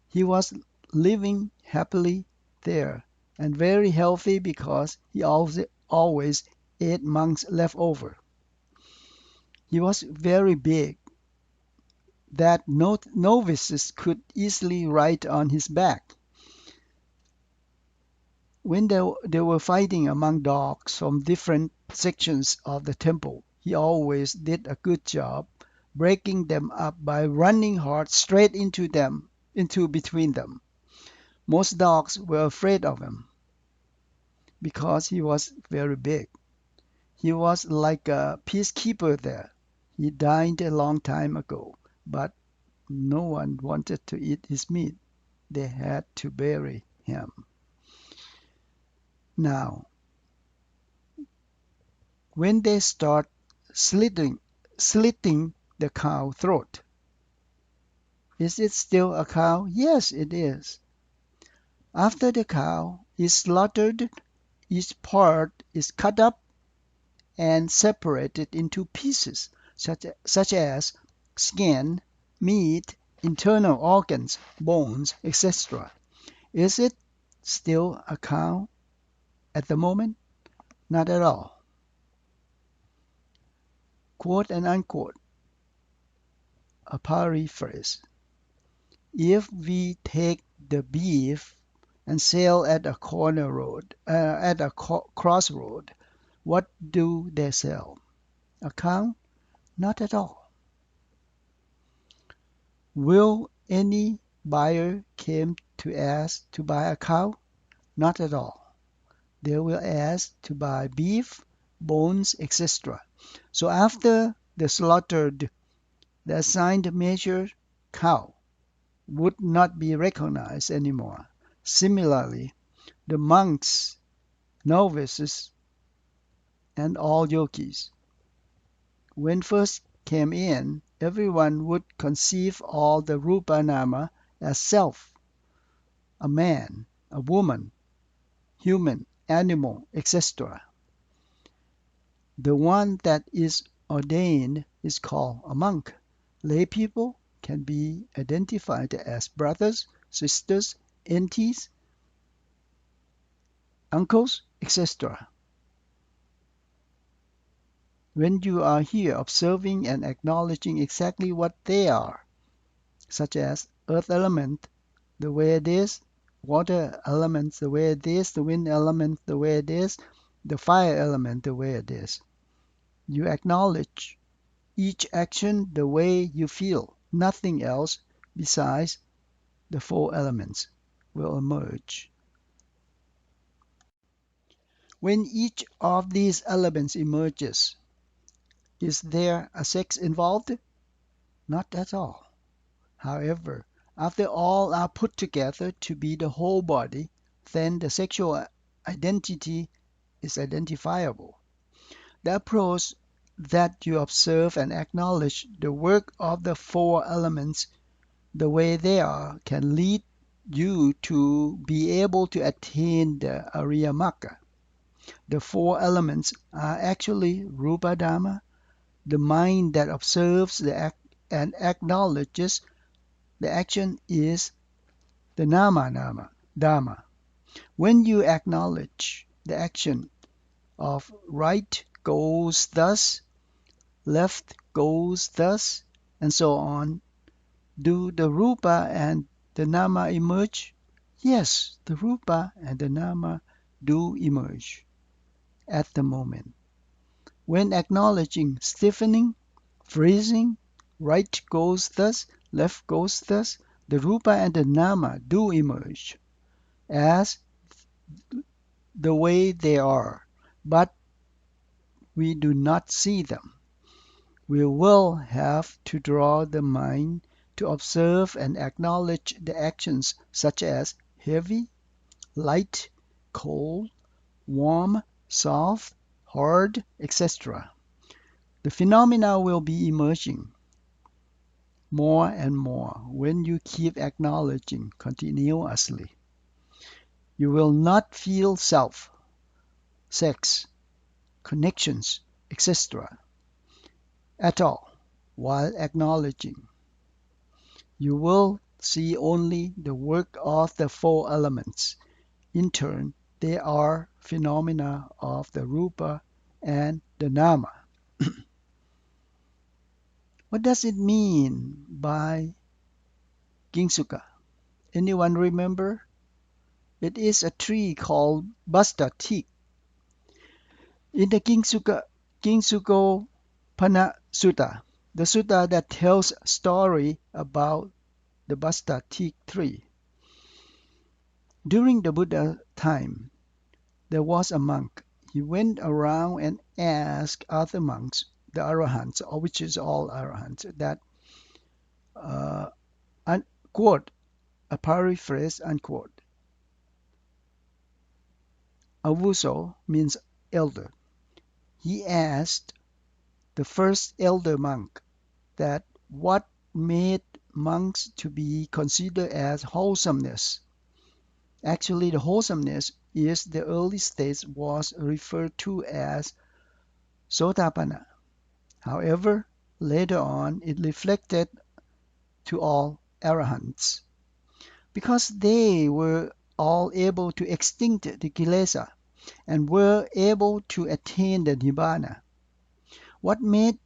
He was living happily there and very healthy because he always ate monks' leftover. He was very big that novices could easily ride on his back. When they were fighting among dogs from different sections of the temple, he always did a good job breaking them up by running hard straight into between them. Most dogs were afraid of him because he was very big. He was like a peacekeeper there. He died a long time ago, but no one wanted to eat his meat. They had to bury him. Now, when they start slitting the cow throat, is it still a cow? Yes, it is. After the cow is slaughtered, each part is cut up and separated into pieces, such as skin, meat, internal organs, bones, etc. Is it still a cow at the moment? Not at all. Quote and unquote. A paraphrase. If we take the beef and sell at a crossroad, what do they sell? A cow? Not at all. Will any buyer come to ask to buy a cow? Not at all. They will ask to buy beef, bones, etc. So after the slaughtered, the assigned measure cow would not be recognized anymore. Similarly, the monks, novices, and all yogis, when first came in, everyone would conceive all the rupa nama as self, a man, a woman, human, animal, etc. The one that is ordained is called a monk. Lay people can be identified as brothers, sisters, aunties, uncles, etc. When you are here observing and acknowledging exactly what they are, such as earth element, the way it is, water element, the way it is, the wind element, the way it is, the fire element, the way it is. You acknowledge each action the way you feel. Nothing else besides the four elements will emerge. When each of these elements emerges, is there a sex involved? Not at all. However, after all are put together to be the whole body, then the sexual identity is identifiable. The approach that you observe and acknowledge the work of the four elements the way they are can lead you to be able to attain the Ariya Magga. The four elements are actually Rupa Dhamma, the mind that observes and acknowledges the action is the Nama Dhamma. When you acknowledge the action of right goes thus, left goes thus, and so on, do the Rupa and the Nama emerge? Yes, the Rupa and the Nama do emerge at the moment. When acknowledging stiffening, freezing, right goes thus, left goes thus, the Rupa and the Nama do emerge as the way they are, but we do not see them. We will have to draw the mind to observe and acknowledge the actions such as heavy, light, cold, warm, soft, hard, etc. The phenomena will be emerging more and more when you keep acknowledging continuously. You will not feel self, sex, connections, etc. at all while acknowledging. You will see only the work of the four elements. In turn, they are phenomena of the Rupa and the Nama. What does it mean by Gingsuka? Anyone remember? It is a tree called Basta teak. In the Gingsuko Pana Sutta, the sutta that tells a story about the Basta teak tree. During the Buddha time, there was a monk. He went around and asked other monks, the arahants, which is all arahants, that quote, a paraphrase, unquote. Avuso means elder. He asked the first elder monk that what made monks to be considered as wholesomeness. Actually, the wholesomeness is the early stage was referred to as Sotapanna. However, later on it reflected to all arahants. Because they were all able to extinct the kilesa and were able to attain the nibbana. What made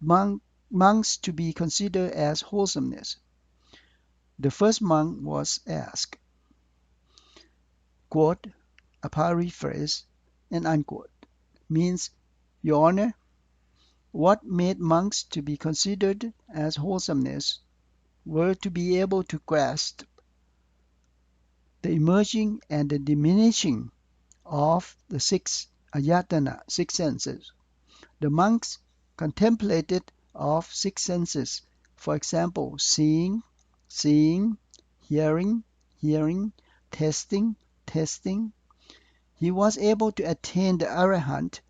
monks to be considered as wholesomeness? The first monk was asked, quote, a paraphrase, and unquote, means, Your Honor, what made monks to be considered as wholesomeness were to be able to grasp the emerging and the diminishing of the six ayatana, six senses. The monks contemplated of six senses, for example, seeing, hearing, tasting. He was able to attain the arahant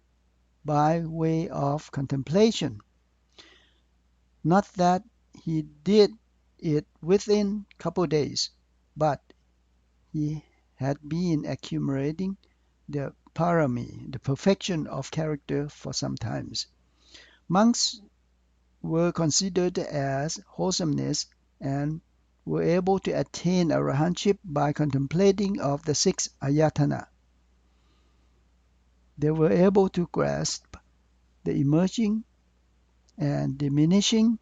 by way of contemplation. Not that he did it within a couple days, but he had been accumulating the parami, the perfection of character, for some times. Monks were considered as wholesomeness and were able to attain arahantship by contemplating of the six ayatana. They were able to grasp the emerging and diminishing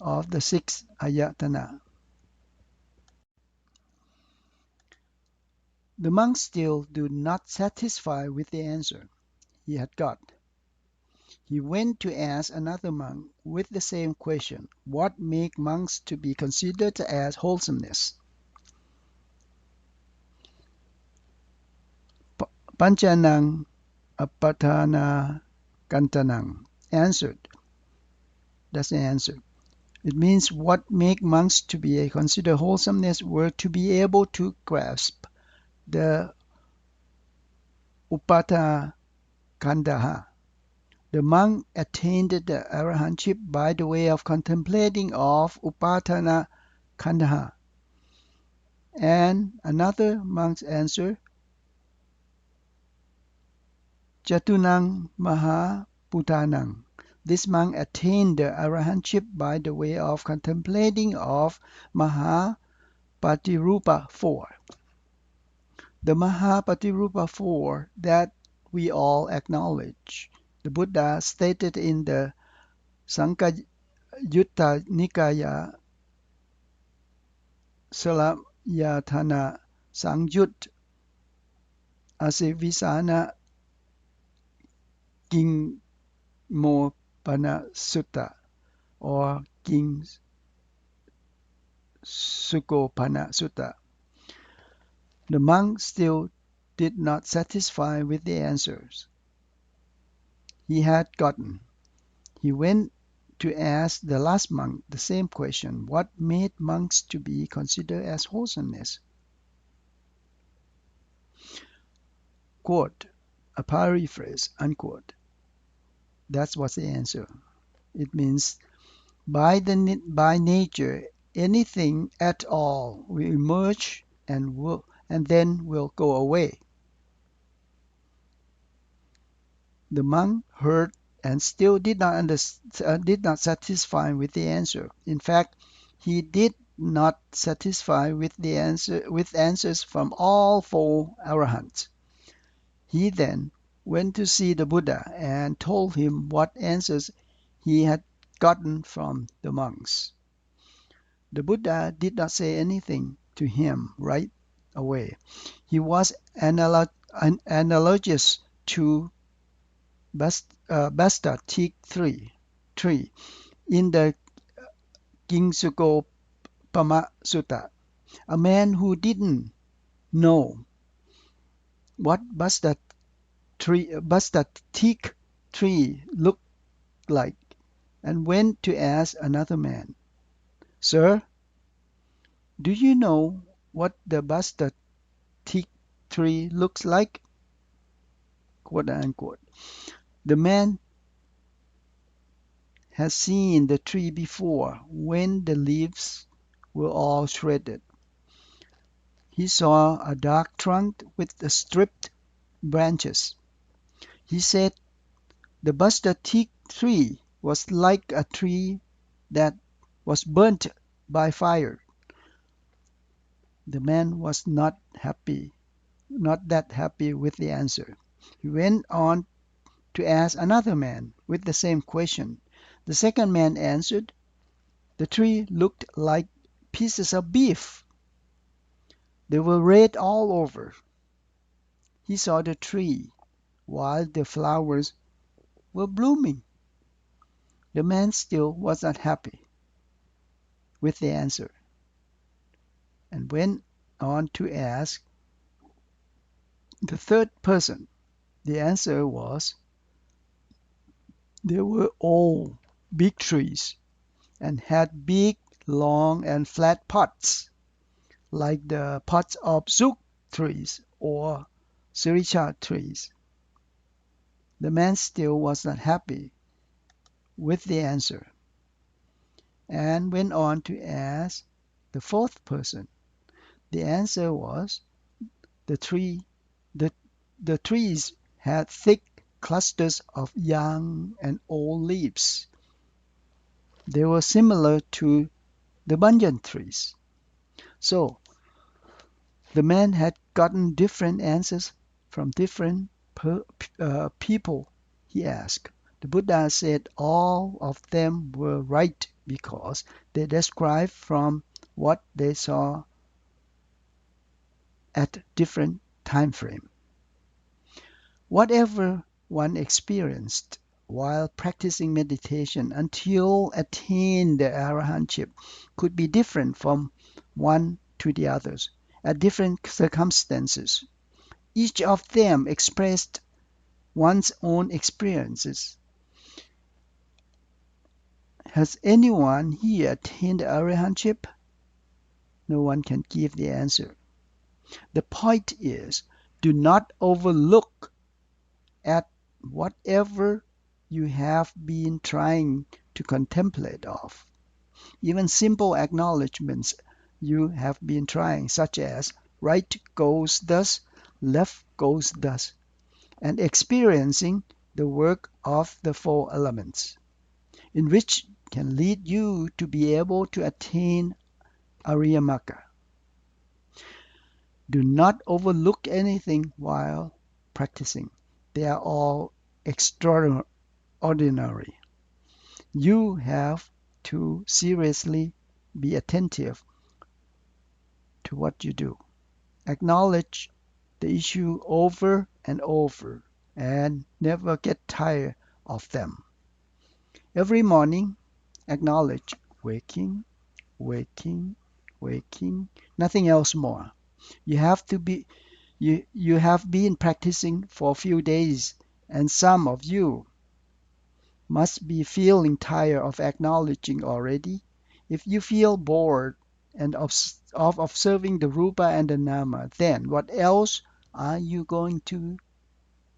of the six ayatana. The monk still do not satisfied with the answer he had got. He went to ask another monk with the same question, what make monks to be considered as wholesomeness? Panchanang apatana kantanang answered. That's the answer. It means what make monks to be considered wholesomeness were to be able to grasp the upata kandaha. The monk attained the arahantship by the way of contemplating of upatana kandaha. And another monk's answer, Chatunang Mahaputanang. This monk attained the arahantship by the way of contemplating of Mahapatirupa 4. The Mahapatirupa 4 that we all acknowledge. The Buddha stated in the Sankayutta Nikaya Salayatana Sangyut Asivisana Gingmopana Sutta or Ging Sukopana Sutta. The monk still did not satisfy with the answers he had gotten. He went to ask the last monk the same question, what made monks to be considered as wholesomeness? Quote, a paraphrase, unquote. That was the answer. It means by nature, anything at all will emerge and then will go away. The monk heard and still did not satisfy with the answer. In fact, he did not satisfy with answers from all four arahants. He then went to see the Buddha and told him what answers he had gotten from the monks. The Buddha did not say anything to him right away. He was analogous to Basta Teak 3 in the Gingsukopama Sutta. A man who didn't know what Basta Teak 3 looked like and went to ask another man, Sir, do you know what the Basta Teak 3 looks like? Quote unquote. The man has seen the tree before when the leaves were all shredded. He saw a dark trunk with the stripped branches. He said the Basta Teak tree was like a tree that was burnt by fire. The man was not that happy with the answer. He went on to ask another man with the same question. The second man answered, the tree looked like pieces of beef. They were red all over. He saw the tree while the flowers were blooming. The man still was not happy with the answer and went on to ask the third person. The answer was, they were all big trees and had big, long, and flat pots, like the pots of zook trees or sriracha trees. The man still was not happy with the answer and went on to ask the fourth person. The answer was, the trees had thick clusters of young and old leaves. They were similar to the banyan trees. So, the man had gotten different answers from different people he asked. The Buddha said all of them were right because they described from what they saw at different time frame. Whatever one experienced while practicing meditation until attain the arahantship could be different from one to the others at different circumstances. Each of them expressed one's own experiences. Has anyone here attained the arahantship? No one can give the answer. The point is, do not overlook at whatever you have been trying to contemplate of. Even simple acknowledgments you have been trying, such as right goes thus, left goes thus, and experiencing the work of the four elements, in which can lead you to be able to attain Ariyamaka. Do not overlook anything while practicing. They are all extraordinary. You have to seriously be attentive to what you do. Acknowledge the issue over and over and never get tired of them. Every morning, acknowledge waking, waking, waking, nothing else more. You have been practicing for a few days, and some of you must be feeling tired of acknowledging already. If you feel bored and of observing the rupa and the nama, then what else are you going to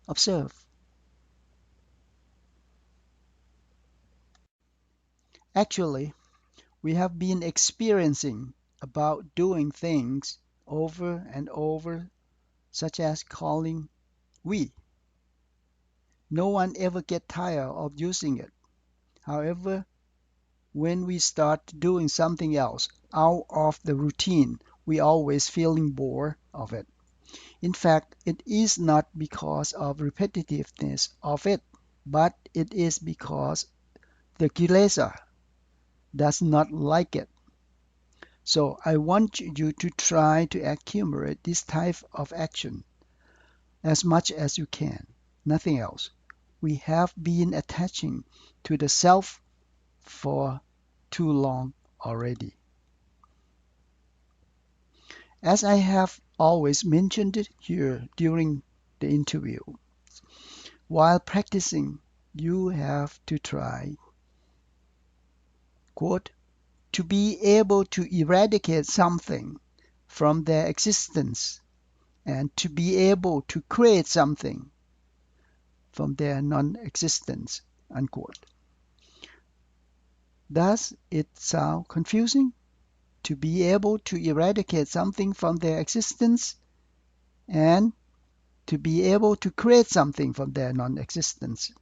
observe? Actually, we have been experiencing about doing things over and over, such as calling we. No one ever gets tired of using it. However, when we start doing something else out of the routine, we always feeling bored of it. In fact, it is not because of repetitiveness of it, but it is because the kilesa does not like it. So I want you to try to accumulate this type of action as much as you can, nothing else. We have been attaching to the self for too long already. As I have always mentioned it here during the interview, while practicing, you have to try, quote, to be able to eradicate something from their existence and to be able to create something from their non-existence, unquote. Does it sound confusing? To be able to eradicate something from their existence and to be able to create something from their non-existence.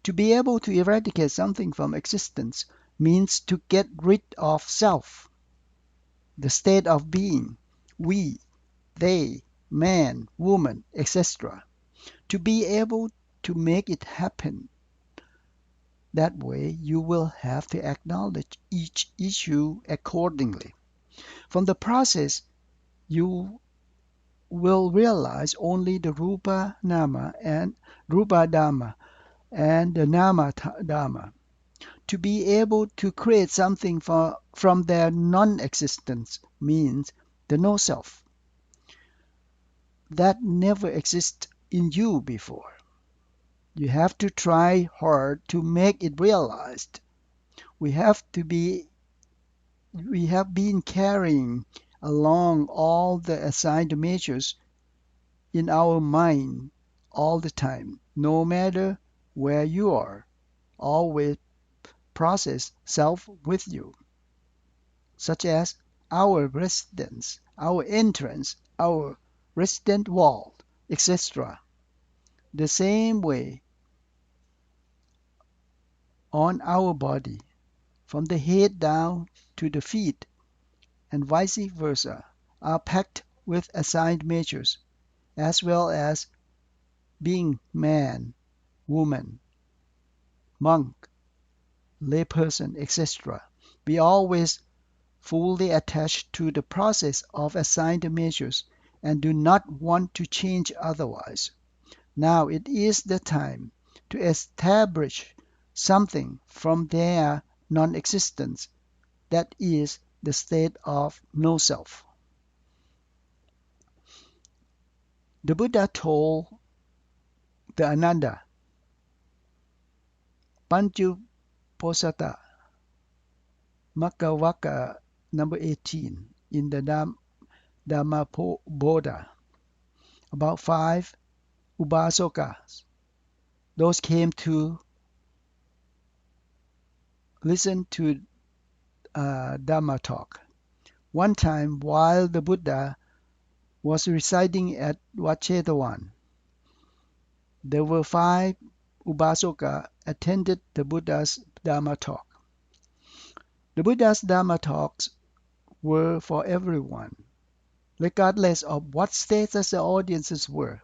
To be able to eradicate something from existence means to get rid of self, the state of being, we, they, man, woman, etc. To be able to make it happen. That way, you will have to acknowledge each issue accordingly. From the process, you will realize only the rupa nama and rupa dhamma and the nama dhamma. To be able to create something from their non-existence means the no-self that never existed in you before. You have to try hard to make it realized. We have been carrying along all the assigned measures in our mind all the time, no matter where you are. Always process self with you, such as our residence, our entrance, our resident wall, etc. The same way on our body, from the head down to the feet, and vice versa, are packed with assigned measures, as well as being man, woman, monk, layperson, etc. We always fully attached to the process of assigned measures and do not want to change otherwise. Now it is the time to establish something from their non-existence, that is the state of no self. The Buddha told the Ananda, Panchuposatha, Makavaka number 18 in the Dhammapada, about 5 Ubasokas. Those came to listen to Dhamma talk. One time, while the Buddha was residing at Vachetawan, there were 5 Ubasoka attended the Buddha's Dhamma talk. The Buddha's Dhamma talks were for everyone, regardless of what status the audiences were.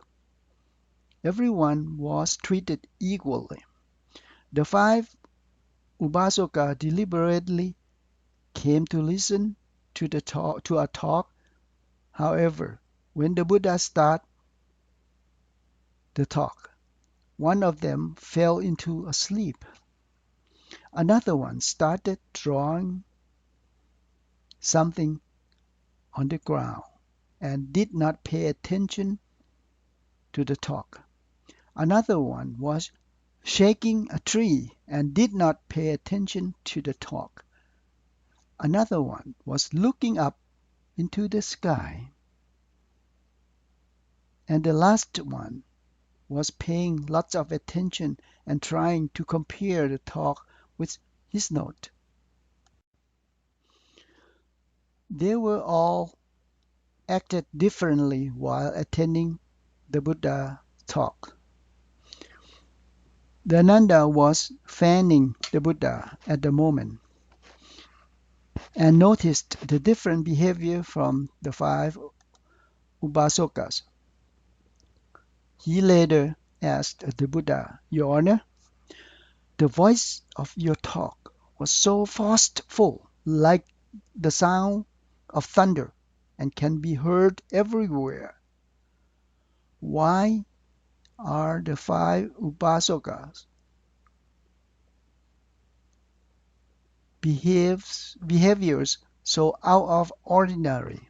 Everyone was treated equally. The 5 Ubasoka deliberately came to listen to a talk. However, when the Buddha started the talk, one of them fell into a sleep. Another one started drawing something on the ground and did not pay attention to the talk. Another one was shaking a tree and did not pay attention to the talk. Another one was looking up into the sky. And the last one was paying lots of attention and trying to compare the talk with his note. They were all acted differently while attending the Buddha talk. The Ananda was fanning the Buddha at the moment and noticed the different behavior from the 5 Ubasokas. He later asked the Buddha, "Your Honor, the voice of your talk was so forceful, like the sound of thunder, and can be heard everywhere. Why are the 5 Ubasokas behaviors so out of ordinary?"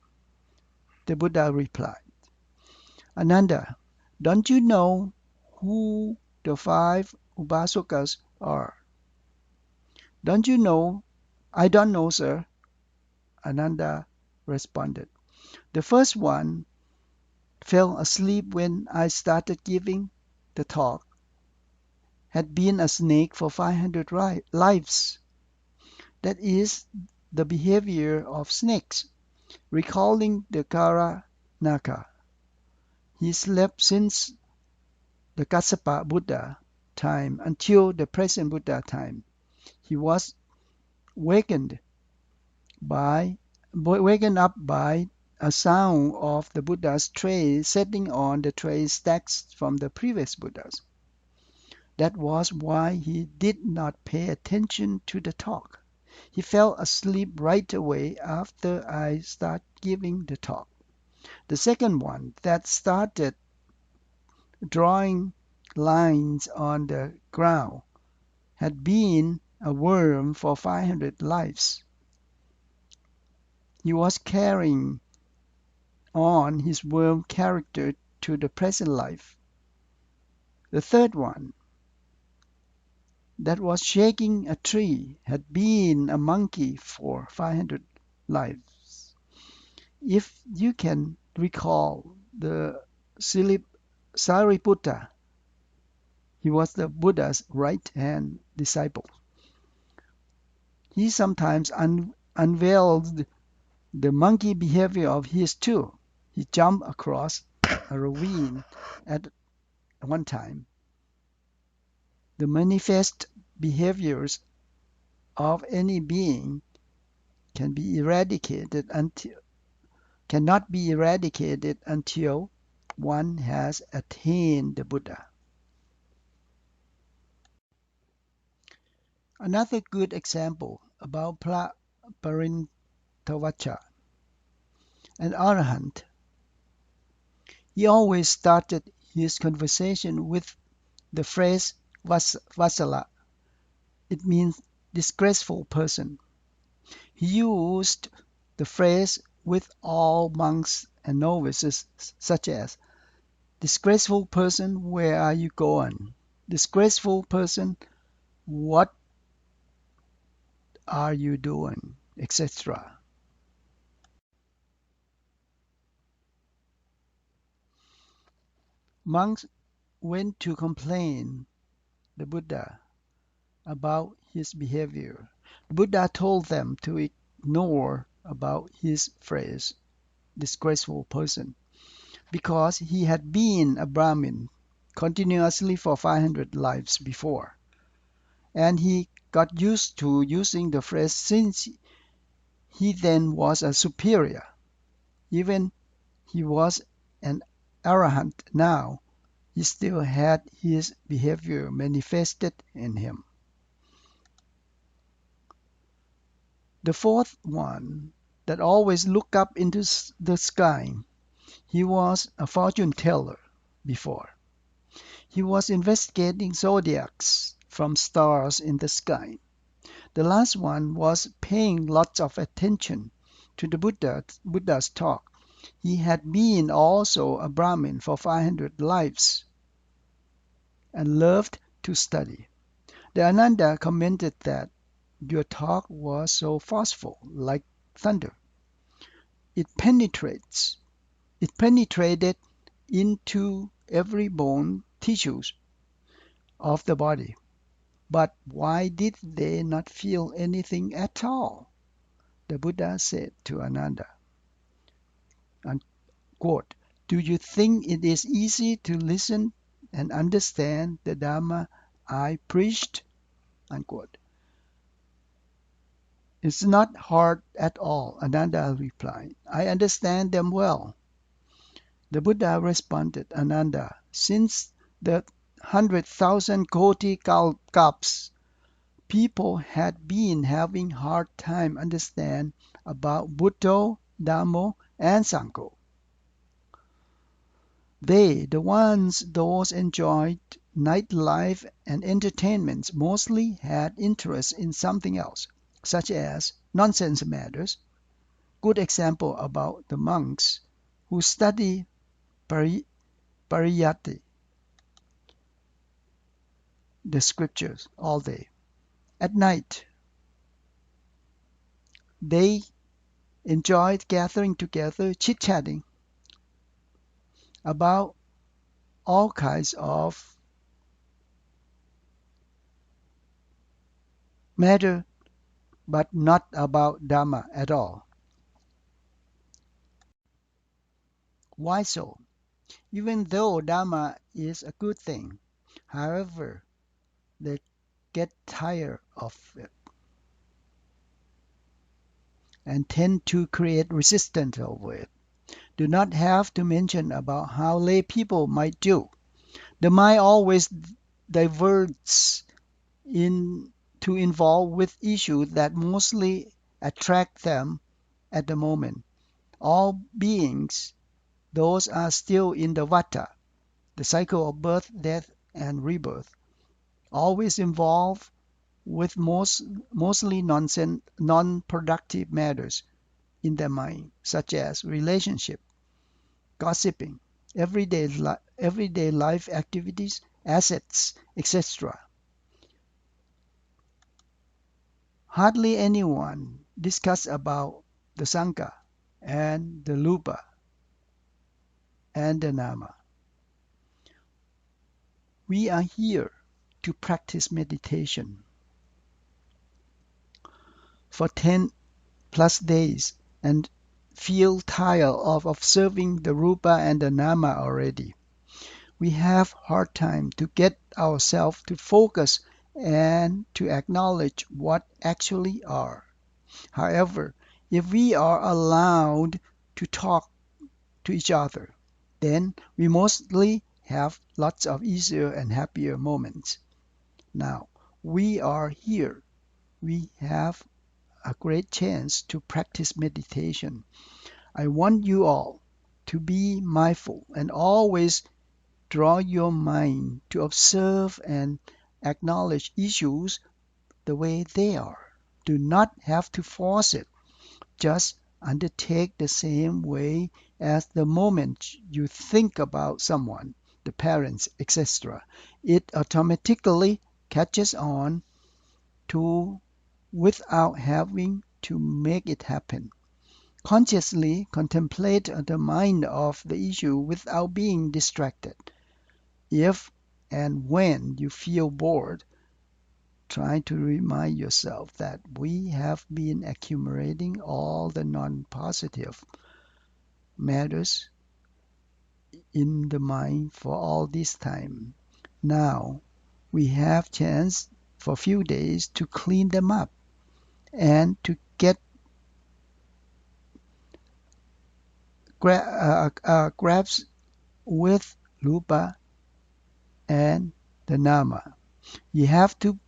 The Buddha replied, "Ananda, don't you know who the 5 Ubasokas are?" "Don't you know? I don't know, sir," Ananda responded. "The first one fell asleep when I started giving the talk, had been a snake for 500 lives. That is the behavior of snakes, recalling the Karanaka. He slept since the Kassapa Buddha time until the present Buddha time. He was wakened up by a sound of the Buddha's tray setting on the tray stacks from the previous Buddhas. That was why he did not pay attention to the talk. He fell asleep right away after I started giving the talk. The second one that started drawing lines on the ground had been a worm for 500 lives. He was carrying on his worm character to the present life. The third one that was shaking a tree had been a monkey for 500 lives. If you can recall the Sariputta, he was the Buddha's right-hand disciple. He sometimes unveiled the monkey behavior of his too. He jumped across a ravine at one time. The manifest behaviors of any being cannot be eradicated until one has attained the Buddha. Another good example about พระปริณฑวัชชะ an arahant. He always started his conversation with the phrase Vasala. It means disgraceful person. He used the phrase with all monks and novices such as disgraceful person, where are you going? Disgraceful person, what are you doing? etc. Monks went to complain the Buddha about his behavior. The Buddha told them to ignore about his phrase, disgraceful person, because he had been a Brahmin continuously for 500 lives before, and he got used to using the phrase since he then was a superior. Even he was an arahant now, he still had his behavior manifested in him. The fourth one that always looked up into the sky, he was a fortune teller before. He was investigating zodiacs from stars in the sky. The last one was paying lots of attention to the Buddha's talk. He had been also a Brahmin for 500 lives and loved to study. The Ananda commented that your talk was so forceful, like thunder. It penetrated into every bone tissues of the body. But why did they not feel anything at all? The Buddha said to Ananda, unquote, do you think it is easy to listen and understand the Dharma I preached? Unquote. It's not hard at all, Ananda replied. I understand them well. The Buddha responded, Ananda, since the 100,000 Koti kalpas, people had been having hard time understand about Buddha, Dhammo, and Sangho. They, the ones those enjoyed nightlife and entertainments, mostly had interest in something else, such as nonsense matters. Good example about the monks who study pariyatti, the scriptures, all day. At night, they enjoyed gathering together, chit-chatting about all kinds of matter, but not about Dhamma at all. Why so? Even though Dhamma is a good thing, however, they get tired of it and tend to create resistance over it. Do not have to mention about how lay people might do. The mind always diverts to involve with issues that mostly attract them at the moment. All beings, those are still in the vata, the cycle of birth, death, and rebirth, always involved with mostly non-productive matters in their mind, such as relationship, gossiping, everyday life activities, assets, etc. Hardly anyone discuss about the Sangha and the Lupa and the Nama. We are here to practice meditation for 10 plus days and feel tired of observing the Rupa and the Nama already. We have hard time to get ourselves to focus and to acknowledge what actually are. However, if we are allowed to talk to each other, then we mostly have lots of easier and happier moments. Now, we are here we have a great chance to practice meditation. I want you all to be mindful and always draw your mind to observe and acknowledge issues the way they are. Do not have to force it. Just undertake the same way as the moment you think about someone, the parents, etc. It automatically catches on to without having to make it happen. Consciously contemplate the mind of the issue without being distracted. If and when you feel bored, try to remind yourself that we have been accumulating all the non-positive matters in the mind for all this time. Now we have chance for a few days to clean them up and to get grabs with Rupa and the Nama. You have to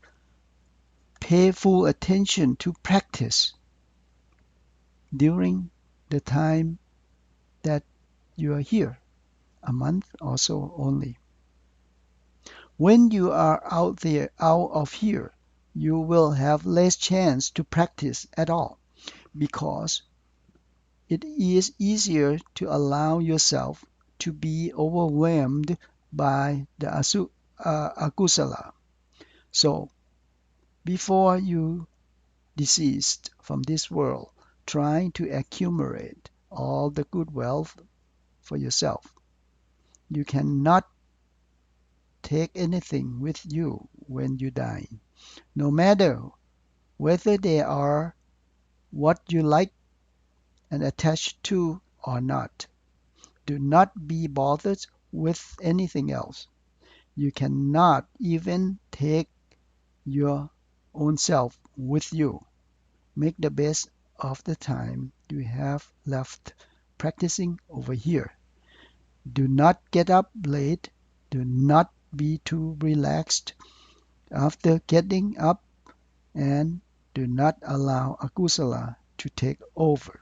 pay full attention to practice during the time that you are here, a month or so only. When you are out of here, you will have less chance to practice at all because it is easier to allow yourself to be overwhelmed by the akusala. So, before you deceased from this world, trying to accumulate all the good wealth for yourself. You cannot take anything with you when you die, no matter whether they are what you like and attached to or not. Do not be bothered with anything else. You cannot even take your own self with you. Make the best of the time you have left practicing over here. Do not get up late. Do not be too relaxed after getting up, and do not allow akusala to take over.